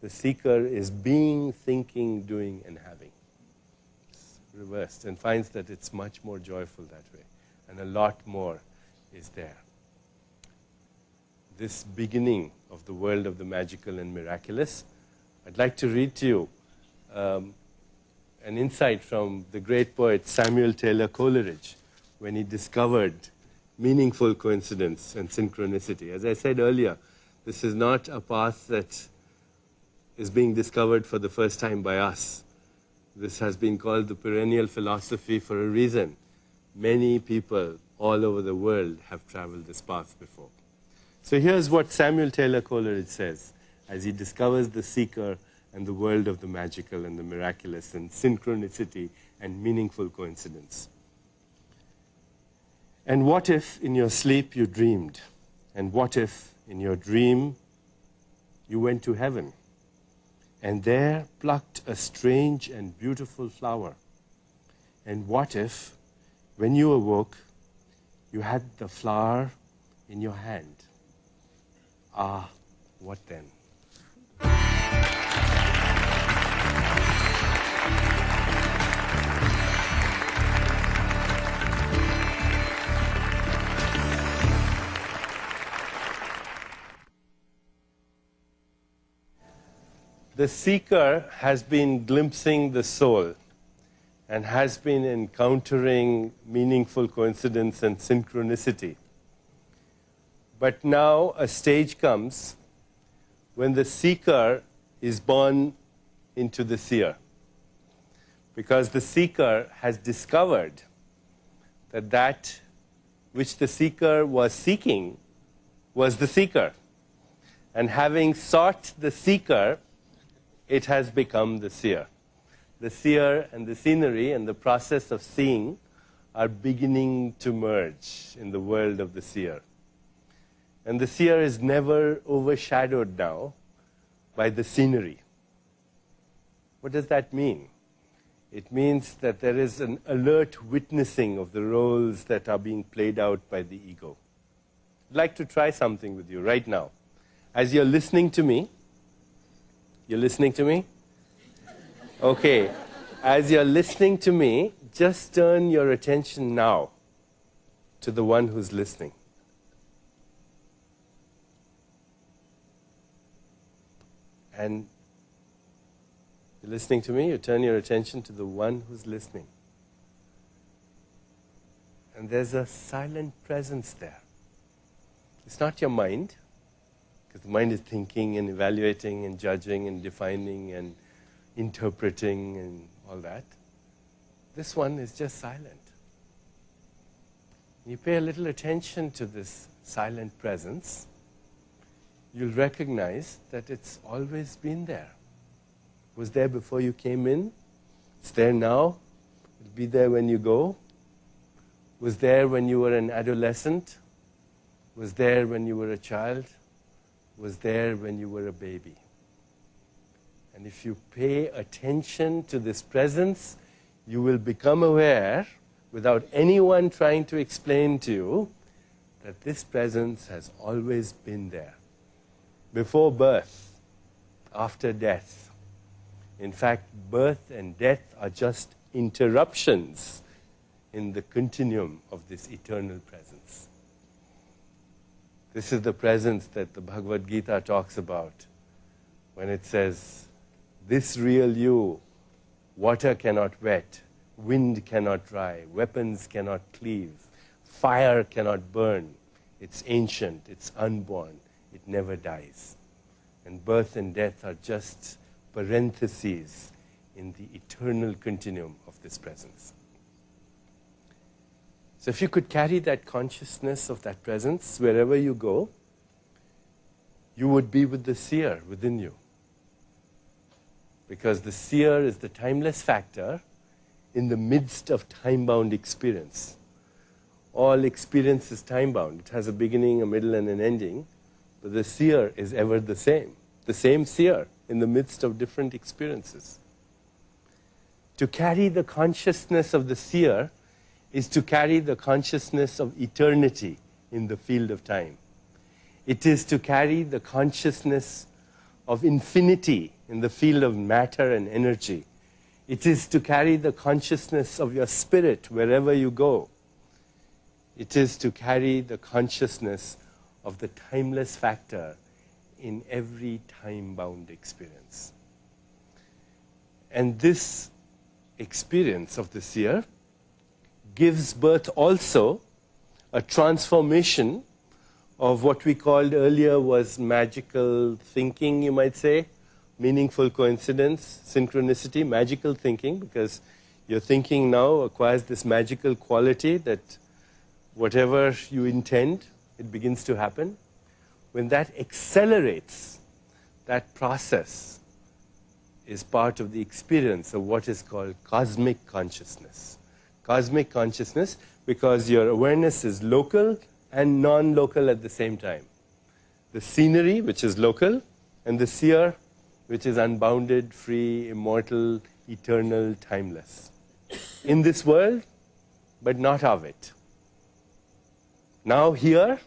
the seeker is being, thinking, doing, and having. It's reversed, and finds that it's much more joyful that way, and a lot more is there. This beginning of the world of the magical and miraculous, I'd like to read to you an insight from the great poet Samuel Taylor Coleridge when he discovered meaningful coincidence and synchronicity. As I said earlier, this is not a path that is being discovered for the first time by us. This has been called the perennial philosophy for a reason. Many people all over the world have traveled this path before. So here's what Samuel Taylor Coleridge says as he discovers the seeker and the world of the magical and the miraculous and synchronicity and meaningful coincidence. And what if in your sleep you dreamed? And what if in your dream you went to heaven and there plucked a strange and beautiful flower? And what if when you awoke you had the flower in your hand? Ah, what then? The seeker has been glimpsing the soul and has been encountering meaningful coincidence and synchronicity. But now a stage comes when the seeker is born into the seer, because the seeker has discovered that that which the seeker was seeking was the seeker. And having sought the seeker, it has become the seer. The seer and the scenery and the process of seeing are beginning to merge in the world of the seer. And the seer is never overshadowed now by the scenery. What does that mean? It means that there is an alert witnessing of the roles that are being played out by the ego. I'd like to try something with you right now. As you're listening to me, you're listening to me? Okay. As you're listening to me, just turn your attention now to the one who's listening. And you're listening to me, you turn your attention to the one who's listening. And there's a silent presence there. It's not your mind, because the mind is thinking and evaluating and judging and defining and interpreting and all that. This one is just silent. You pay a little attention to this silent presence, you'll recognize that it's always been there. It was there before you came in. It's there now. It'll be there when you go. It was there when you were an adolescent. It was there when you were a child. It was there when you were a baby. And if you pay attention to this presence, you will become aware, without anyone trying to explain to you, that this presence has always been there. Before birth, after death. In fact, birth and death are just interruptions in the continuum of this eternal presence. This is the presence that the Bhagavad Gita talks about when it says, this real you, water cannot wet, wind cannot dry, weapons cannot cleave, fire cannot burn. It's ancient, it's unborn. It never dies. And birth and death are just parentheses in the eternal continuum of this presence. So if you could carry that consciousness of that presence wherever you go, you would be with the seer within you. Because the seer is the timeless factor in the midst of time-bound experience. All experience is time-bound. It has a beginning, a middle, and an ending. But the seer is ever the same seer in the midst of different experiences. To carry the consciousness of the seer is to carry the consciousness of eternity in the field of time. It is to carry the consciousness of infinity in the field of matter and energy. It is to carry the consciousness of your spirit wherever you go. It is to carry the consciousness of the timeless factor in every time-bound experience. And this experience of the seer gives birth also a transformation of what we called earlier was magical thinking, you might say, meaningful coincidence, synchronicity, magical thinking, because your thinking now acquires this magical quality that whatever you intend, it begins to happen. When that accelerates, that process is part of the experience of what is called cosmic consciousness. Cosmic consciousness because your awareness is local and non-local at the same time. The scenery, which is local, and the seer, which is unbounded, free, immortal, eternal, timeless. In this world, but not of it. Now here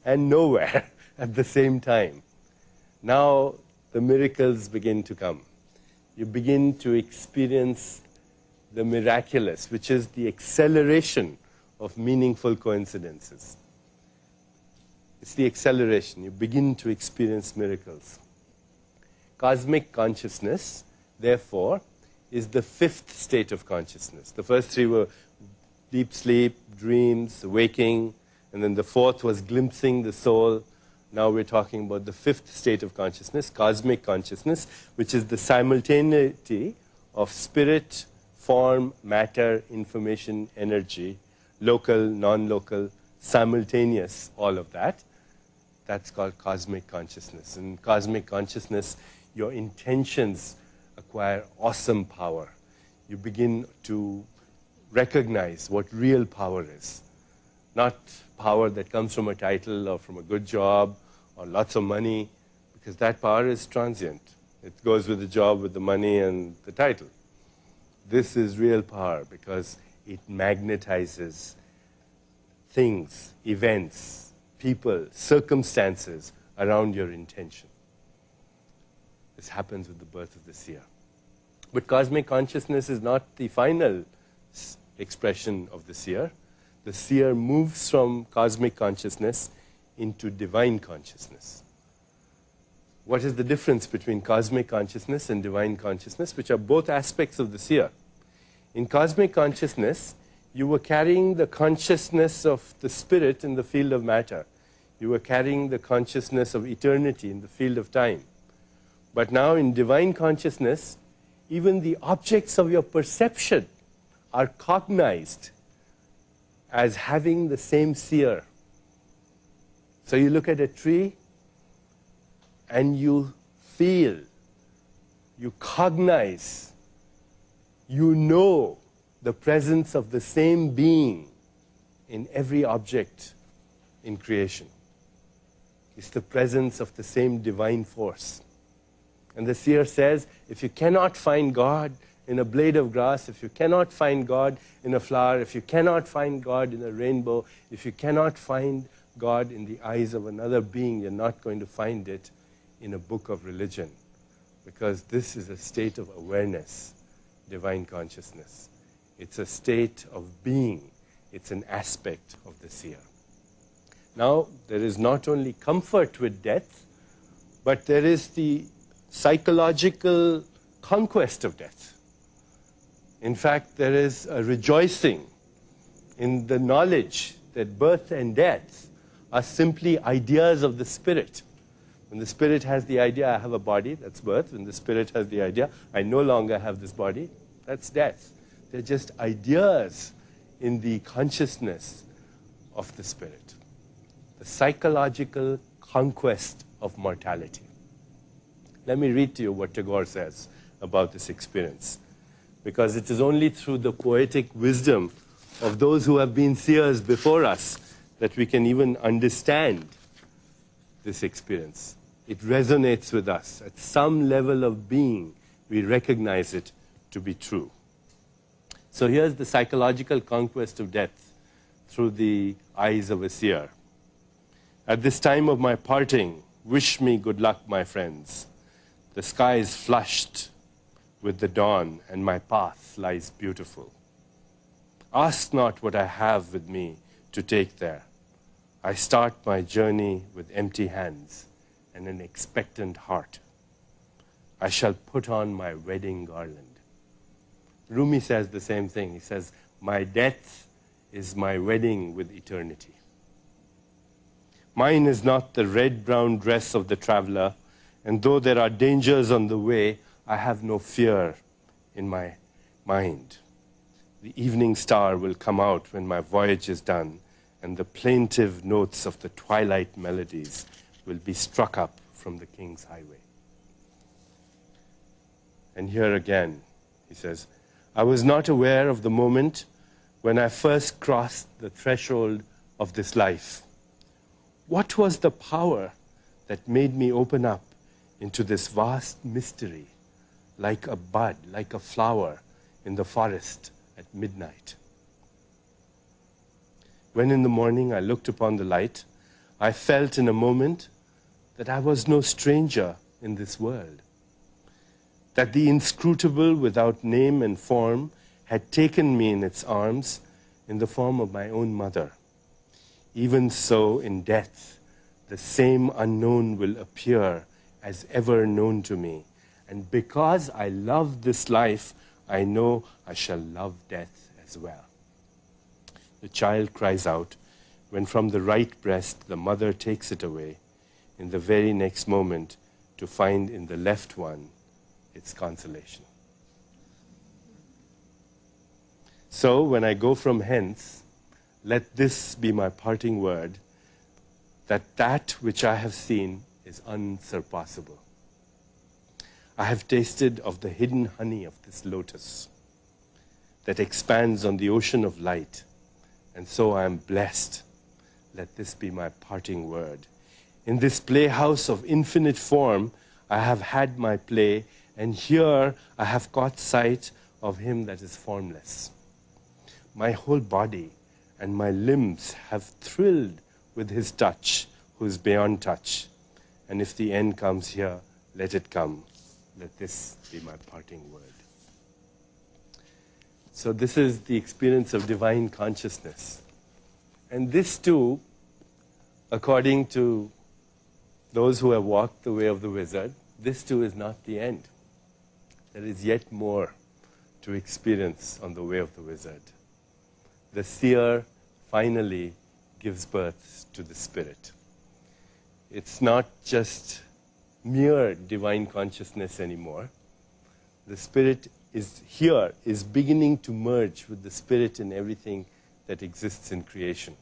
and nowhere at the same time. Now the miracles begin to come. You begin to experience the miraculous, which is the acceleration of meaningful coincidences. It's the acceleration. You begin to experience miracles. Cosmic consciousness, therefore, is the fifth state of consciousness. The first three were deep sleep, dreams, waking, and then the fourth was glimpsing the soul. Now we're talking about the fifth state of consciousness, cosmic consciousness, which is the simultaneity of spirit, form, matter, information, energy, local, non-local, simultaneous, all of that. That's called cosmic consciousness. In cosmic consciousness, your intentions acquire awesome power. You begin to recognize what real power is. Not power that comes from a title or from a good job or lots of money, because that power is transient. It goes with the job, with the money, and the title. This is real power because it magnetizes things, events, people, circumstances around your intention. This happens with the birth of the seer. But cosmic consciousness is not the final expression of the seer. The seer moves from cosmic consciousness into divine consciousness. What is the difference between cosmic consciousness and divine consciousness, which are both aspects of the seer? In cosmic consciousness, you were carrying the consciousness of the spirit in the field of matter. You were carrying the consciousness of eternity in the field of time. But now in divine consciousness, even the objects of your perception are cognized as having the same seer. So you look at a tree and you feel, you cognize, you know the presence of the same being in every object in creation. It's the presence of the same divine force. And the seer says, if you cannot find God in a blade of grass, if you cannot find God in a flower, if you cannot find God in a rainbow, if you cannot find God in the eyes of another being, you're not going to find it in a book of religion. Because this is a state of awareness, divine consciousness. It's a state of being. It's an aspect of the seer. Now, there is not only comfort with death, but there is the psychological conquest of death. In fact, there is a rejoicing in the knowledge that birth and death are simply ideas of the spirit. When the spirit has the idea, I have a body, that's birth. When the spirit has the idea, I no longer have this body, that's death. They're just ideas in the consciousness of the spirit. The psychological conquest of mortality. Let me read to you what Tagore says about this experience. Because it is only through the poetic wisdom of those who have been seers before us that we can even understand this experience. It resonates with us. At some level of being, we recognize it to be true. So here's the psychological conquest of death through the eyes of a seer. At this time of my parting, wish me good luck, my friends. The sky is flushed with the dawn, and my path lies beautiful. Ask not what I have with me to take there. I start my journey with empty hands and an expectant heart. I shall put on my wedding garland. Rumi says the same thing. He says, my death is my wedding with eternity. Mine is not the red-brown dress of the traveler, and though there are dangers on the way, I have no fear in my mind. The evening star will come out when my voyage is done, and the plaintive notes of the twilight melodies will be struck up from the king's highway. And here again, he says, I was not aware of the moment when I first crossed the threshold of this life. What was the power that made me open up into this vast mystery, like a bud, like a flower in the forest at midnight? When in the morning I looked upon the light, I felt in a moment that I was no stranger in this world, that the inscrutable without name and form had taken me in its arms in the form of my own mother. Even so, in death, the same unknown will appear as ever known to me. And because I love this life, I know I shall love death as well. The child cries out when from the right breast the mother takes it away, in the very next moment to find in the left one its consolation. So when I go from hence, let this be my parting word, that which I have seen is unsurpassable. I have tasted of the hidden honey of this lotus that expands on the ocean of light, and so I am blessed. Let this be my parting word. In this playhouse of infinite form, I have had my play, and here I have caught sight of him that is formless. My whole body and my limbs have thrilled with his touch, who is beyond touch. And if the end comes here, let it come. Let this be my parting word. So this is the experience of divine consciousness. And this too, according to those who have walked the way of the wizard, this too is not the end. There is yet more to experience on the way of the wizard. The seer finally gives birth to the spirit. It's not just mere divine consciousness anymore. The spirit is here, is beginning to merge with the spirit in everything that exists in creation.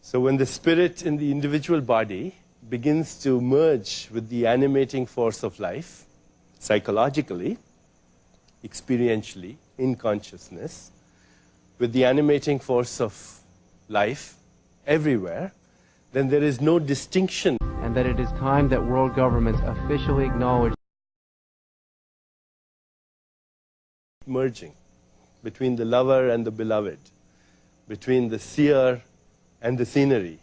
So when the spirit in the individual body begins to merge with the animating force of life, psychologically, experientially, in consciousness, with the animating force of life everywhere, then there is no distinction. And that it is time that world governments officially acknowledge merging between the lover and the beloved, between the seer and the scenery,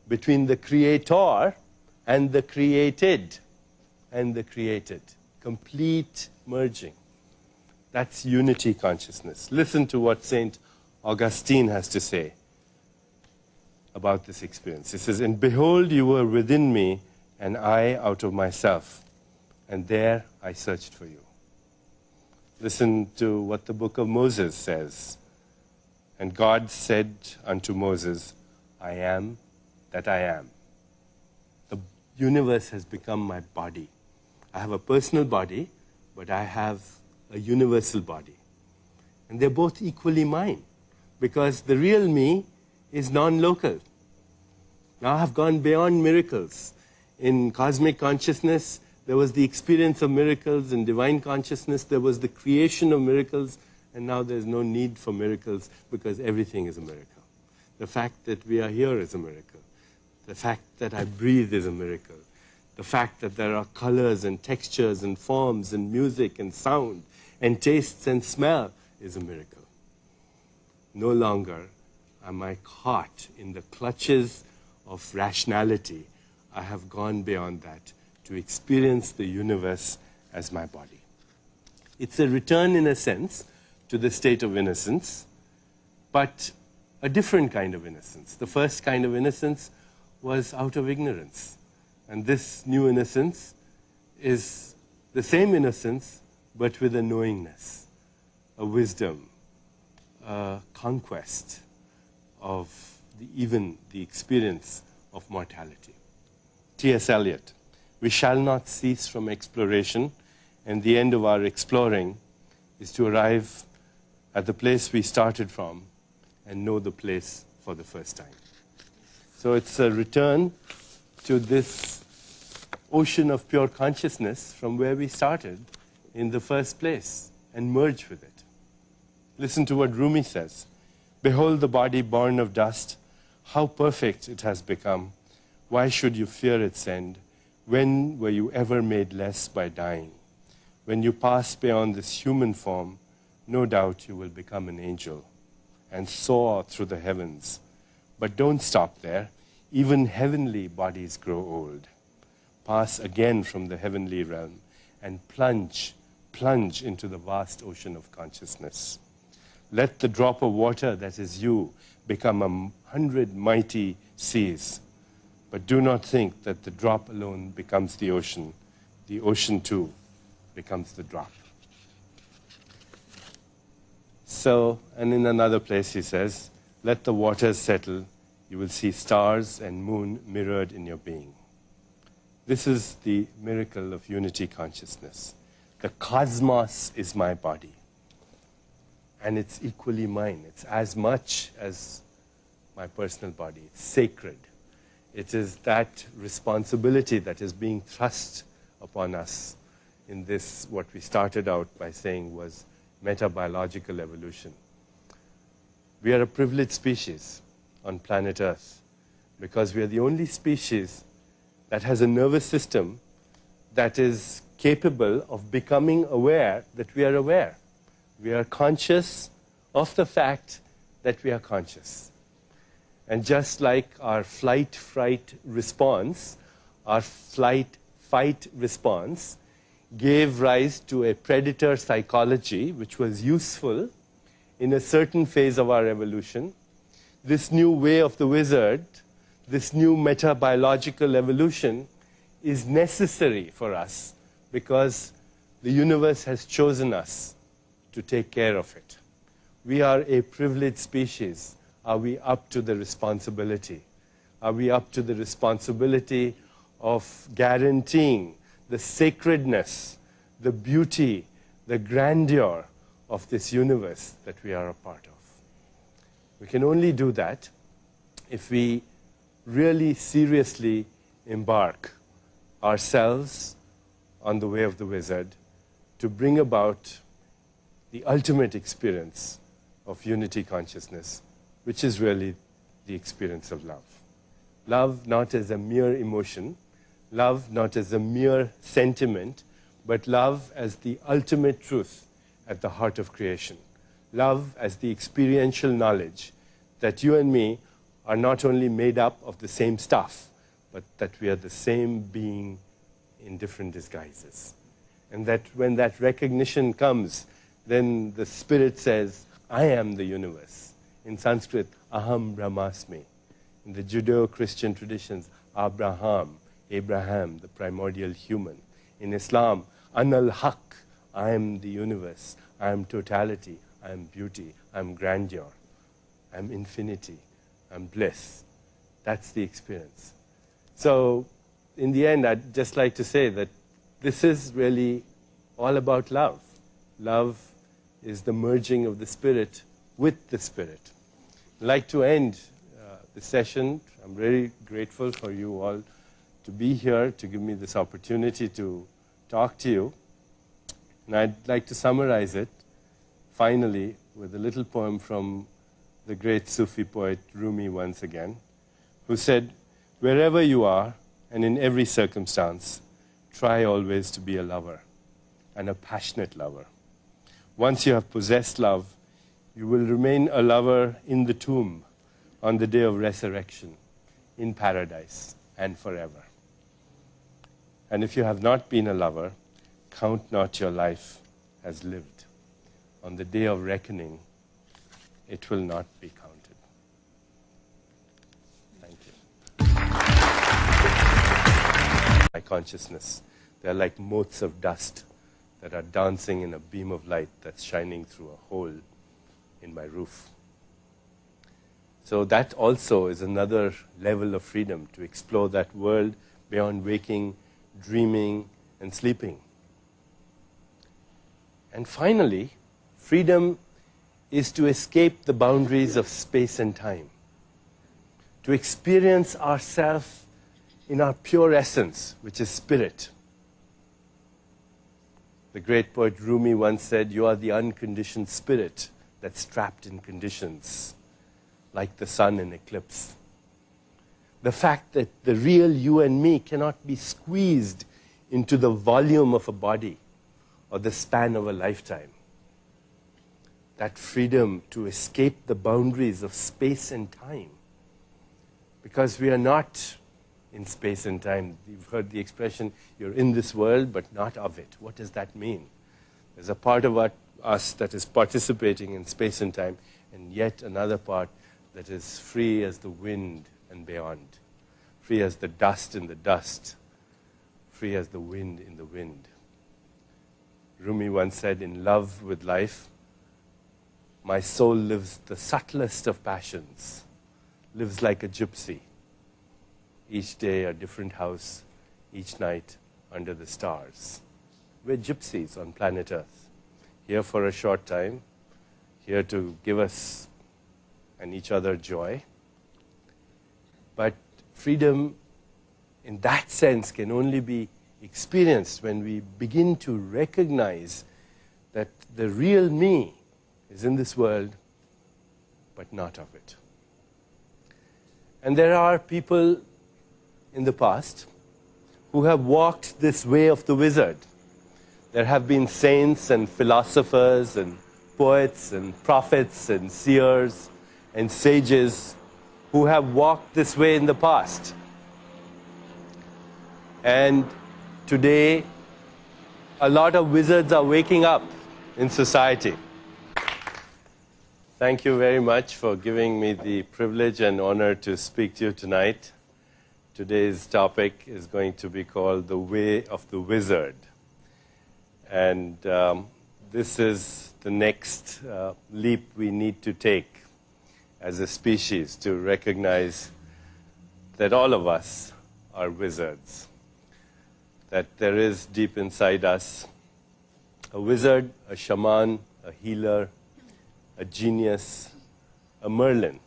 between the creator and the created, complete merging. That's unity consciousness. Listen to what St. Augustine has to say about this experience. He says, and behold, you were within me, and I out of myself, and there I searched for you. Listen to what the book of Moses says. And God said unto Moses, I am that I am. The universe has become my body. I have a personal body, but I have a universal body. And they're both equally mine, because the real me is non-local. Now I've gone beyond miracles. In cosmic consciousness, there was the experience of miracles. In divine consciousness, there was the creation of miracles. And now there's no need for miracles because everything is a miracle. The fact that we are here is a miracle. The fact that I breathe is a miracle. The fact that there are colors and textures and forms and music and sound and tastes and smell is a miracle. No longer am I caught in the clutches of rationality. I have gone beyond that to experience the universe as my body. It's a return, in a sense, to the state of innocence, but a different kind of innocence. The first kind of innocence was out of ignorance. And this new innocence is the same innocence, but with a knowingness, a wisdom, a conquest of even the experience of mortality. T.S. Eliot, we shall not cease from exploration, and the end of our exploring is to arrive at the place we started from and know the place for the first time. So it's a return to this ocean of pure consciousness from where we started in the first place and merge with it. Listen to what Rumi says. Behold the body born of dust, how perfect it has become. Why should you fear its end? When were you ever made less by dying? When you pass beyond this human form, no doubt you will become an angel and soar through the heavens. But don't stop there. Even heavenly bodies grow old. Pass again from the heavenly realm and plunge into the vast ocean of consciousness. Let the drop of water that is you become 100 mighty seas. But do not think that the drop alone becomes the ocean. The ocean too becomes the drop. So, and in another place he says, let the waters settle. You will see stars and moon mirrored in your being. This is the miracle of unity consciousness. The cosmos is my body. And it's equally mine. It's as much as my personal body. It's sacred. It is that responsibility that is being thrust upon us in this, what we started out by saying was metabiological evolution. We are a privileged species on planet Earth because we are the only species that has a nervous system that is capable of becoming aware that we are aware. We are conscious of the fact that we are conscious. And just like our flight-fright response, our flight-fight response gave rise to a predator psychology which was useful in a certain phase of our evolution. This new way of the wizard, this new metabiological evolution is necessary for us because the universe has chosen us to take care of it. We are a privileged species. Are we up to the responsibility? Are we up to the responsibility of guaranteeing the sacredness, the beauty, the grandeur of this universe that we are a part of? We can only do that if we really seriously embark ourselves on the way of the wizard to bring about the ultimate experience of unity consciousness, which is really the experience of love. Love not as a mere emotion, love not as a mere sentiment, but love as the ultimate truth at the heart of creation. Love as the experiential knowledge that you and me are not only made up of the same stuff, but that we are the same being in different disguises. And that when that recognition comes, then the spirit says, I am the universe. In Sanskrit, Aham Brahmasmi. In the Judeo-Christian traditions, Abraham, the primordial human. In Islam, Anal Haq, I am the universe. I am totality. I am beauty. I am grandeur. I am infinity. I am bliss. That's the experience. So, in the end, I'd just like to say that this is really all about love. Love is the merging of the spirit with the spirit. I'd like to end the session. I'm very grateful for you all to be here, to give me this opportunity to talk to you. And I'd like to summarize it, finally, with a little poem from the great Sufi poet Rumi once again, who said, wherever you are and in every circumstance, try always to be a lover and a passionate lover. once you have possessed love, you will remain a lover in the tomb on the day of resurrection, in paradise, and forever. And if you have not been a lover, count not your life as lived. On the day of reckoning, it will not be counted. Thank you. My consciousness, they're like motes of dust that are dancing in a beam of light that's shining through a hole in my roof. So that also is another level of freedom, to explore that world beyond waking, dreaming, and sleeping. And finally, freedom is to escape the boundaries of space and time, to experience ourselves in our pure essence, which is spirit. The great poet Rumi once said, "You are the unconditioned spirit that's trapped in conditions, like the sun in eclipse." The fact that the real you and me cannot be squeezed into the volume of a body or the span of a lifetime. That freedom to escape the boundaries of space and time. Because we are not in space and time. You've heard the expression, you're in this world but not of it. What does that mean? There's a part of us that is participating in space and time, and yet another part that is free as the wind and beyond. Free as the dust in the dust. Free as the wind in the wind. Rumi once said, "In love with life, my soul lives the subtlest of passions, lives like a gypsy. Each day a different house, each night under the stars." We're gypsies on planet Earth, here for a short time, here to give us and each other joy. But freedom in that sense can only be experienced when we begin to recognize that the real me is in this world, but not of it. And there are people in the past who have walked this way of the wizard. There have been saints and philosophers and poets and prophets and seers and sages who have walked this way in the past. And today, a lot of wizards are waking up in society. Thank you very much for giving me the privilege and honor to speak to you tonight. Today's topic is going to be called The Way of the Wizard. And this is the next leap we need to take as a species to recognize that all of us are wizards. That there is deep inside us a wizard, a shaman, a healer, a genius, a Merlin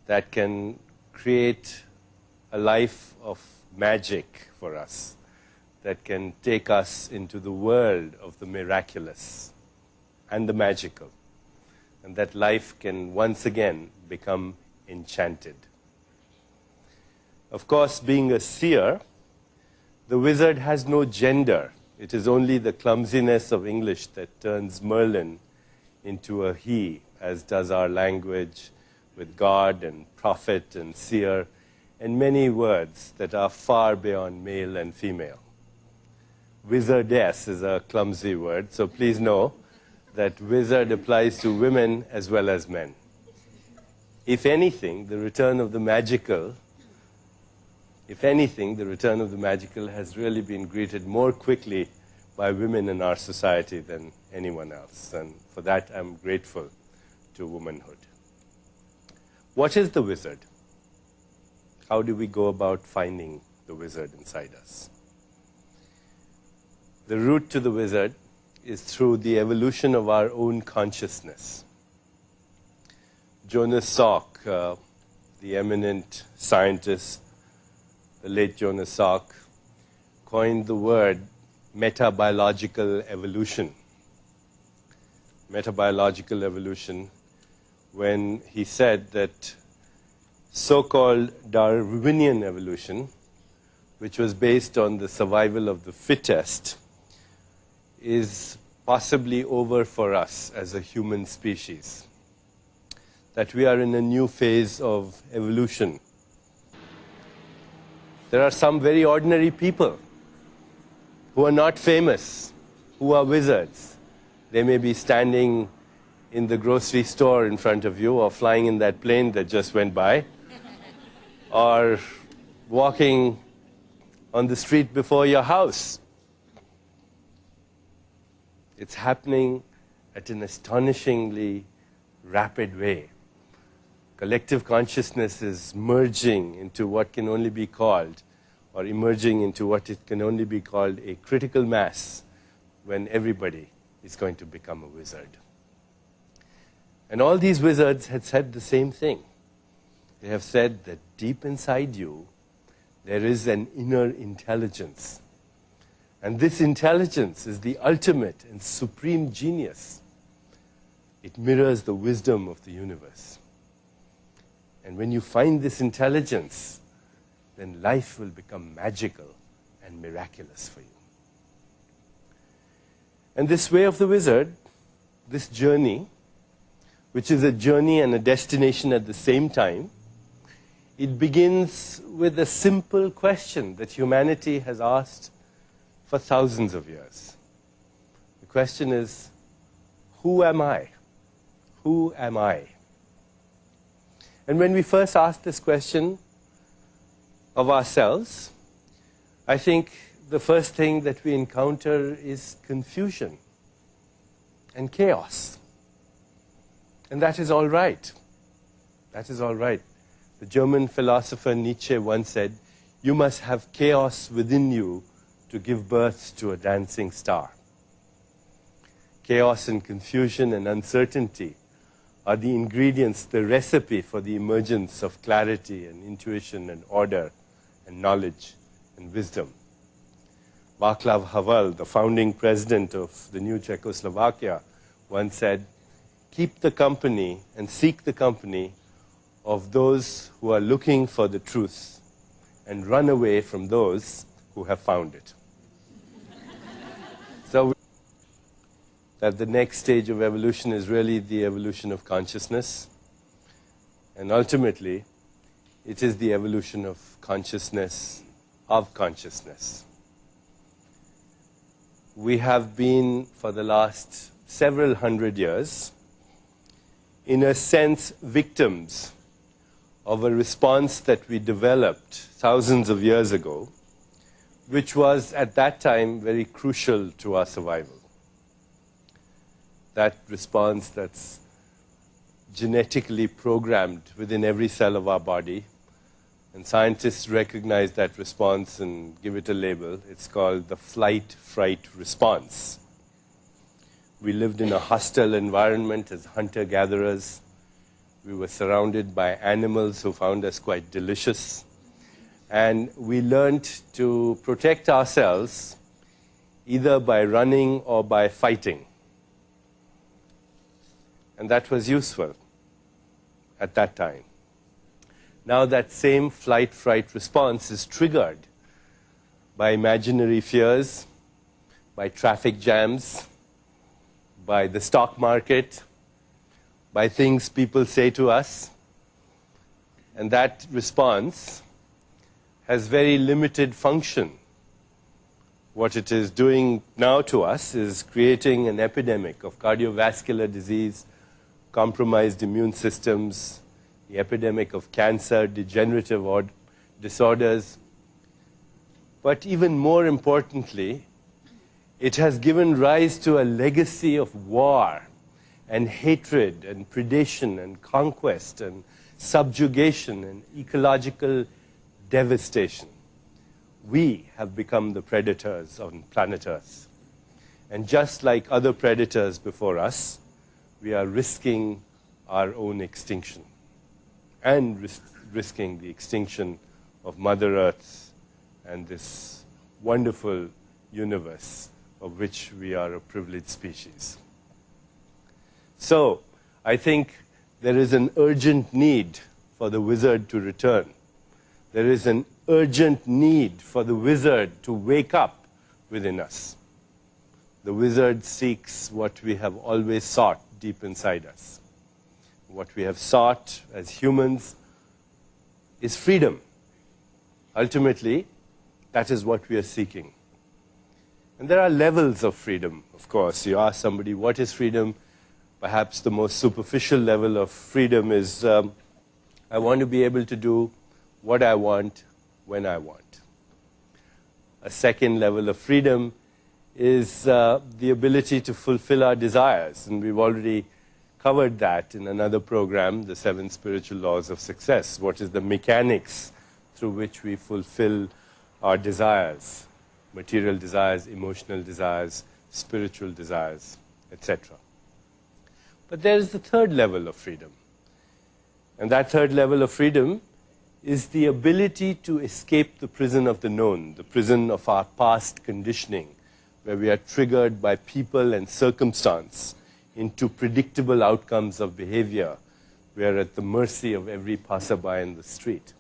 that can create a life of magic for us, that can take us into the world of the miraculous and the magical, and that life can once again become enchanted. Of course, being a seer, the wizard has no gender. It is only the clumsiness of English that turns Merlin into a he, as does our language with God and prophet and seer, and many words that are far beyond male and female. Wizardess is a clumsy word, so please know that wizard applies to women as well as men. If anything, the return of the magical has really been greeted more quickly by women in our society than anyone else. And for that, I'm grateful to womanhood. What is the wizard? How do we go about finding the wizard inside us? The route to the wizard is through the evolution of our own consciousness. Jonas Salk, the eminent scientist, the late Jonas Salk, coined the word metabiological evolution. Metabiological evolution, when he said that so-called Darwinian evolution, which was based on the survival of the fittest, is possibly over for us as a human species. That we are in a new phase of evolution. There are some very ordinary people who are not famous, who are wizards. They may be standing in the grocery store in front of you, or flying in that plane that just went by, or walking on the street before your house. It's happening at an astonishingly rapid way. Collective consciousness is merging into what can only be called, or emerging into what it can only be called, a critical mass, when everybody is going to become a wizard. And all these wizards had said the same thing. They have said that deep inside you, there is an inner intelligence. And this intelligence is the ultimate and supreme genius. It mirrors the wisdom of the universe. And when you find this intelligence, then life will become magical and miraculous for you. And this way of the wizard, this journey, which is a journey and a destination at the same time, it begins with a simple question that humanity has asked for thousands of years. The question is, who am I? Who am I? And when we first ask this question of ourselves, I think the first thing that we encounter is confusion and chaos. And that is all right. That is all right. The German philosopher Nietzsche once said, "You must have chaos within you to give birth to a dancing star." Chaos and confusion and uncertainty are the ingredients, the recipe for the emergence of clarity and intuition and order and knowledge and wisdom. Václav Havel, the founding president of the new Czechoslovakia, once said, "Keep the company and seek the company of those who are looking for the truth, and run away from those who have found it." So that the next stage of evolution is really the evolution of consciousness. And ultimately, it is the evolution of consciousness of consciousness. We have been, for the last several hundred years, in a sense, victims of a response that we developed thousands of years ago, which was at that time very crucial to our survival. That response that's genetically programmed within every cell of our body, and scientists recognize that response and give it a label. It's called the flight-fright response. We lived in a hostile environment as hunter-gatherers. We were surrounded by animals who found us quite delicious. And we learned to protect ourselves either by running or by fighting. And that was useful at that time. Now that same flight-fright response is triggered by imaginary fears, by traffic jams, by the stock market, by things people say to us. And that response has very limited function. What it is doing now to us is creating an epidemic of cardiovascular disease, compromised immune systems, the epidemic of cancer, degenerative disorders. But even more importantly, it has given rise to a legacy of war and hatred and predation and conquest and subjugation and ecological devastation. We have become the predators on planet Earth. And just like other predators before us, we are risking our own extinction and risking the extinction of Mother Earth and this wonderful universe of which we are a privileged species. So, I think there is an urgent need for the wizard to return. There is an urgent need for the wizard to wake up within us. The wizard seeks what we have always sought deep inside us. What we have sought as humans is freedom. Ultimately, that is what we are seeking. And there are levels of freedom, of course. You ask somebody, what is freedom? Perhaps the most superficial level of freedom is, I want to be able to do what I want, when I want. A second level of freedom is the ability to fulfill our desires. And we've already covered that in another program, the 7 Spiritual Laws of Success. What is the mechanics through which we fulfill our desires? Material desires, emotional desires, spiritual desires, etc. But there is the third level of freedom. And that third level of freedom is the ability to escape the prison of the known, the prison of our past conditioning, where we are triggered by people and circumstance into predictable outcomes of behavior. We are at the mercy of every passerby in the street.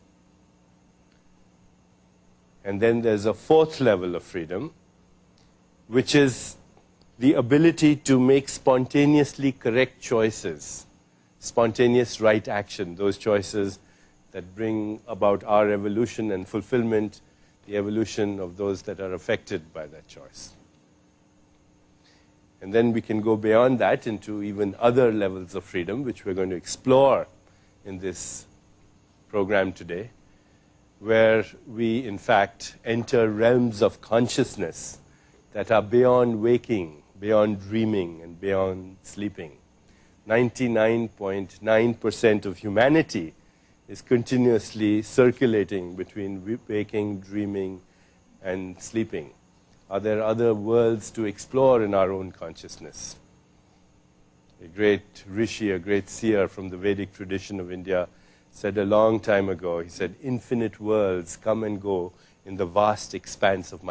And then there's a fourth level of freedom, which is the ability to make spontaneously correct choices, spontaneous right action, those choices that bring about our evolution and fulfillment, the evolution of those that are affected by that choice. And then we can go beyond that into even other levels of freedom, which we're going to explore in this program today, where we, in fact, enter realms of consciousness that are beyond waking, beyond dreaming, and beyond sleeping. 99.9% of humanity is continuously circulating between waking, dreaming, and sleeping. Are there other worlds to explore in our own consciousness? A great rishi, a great seer from the Vedic tradition of India said a long time ago, he said, infinite worlds come and go in the vast expanse of my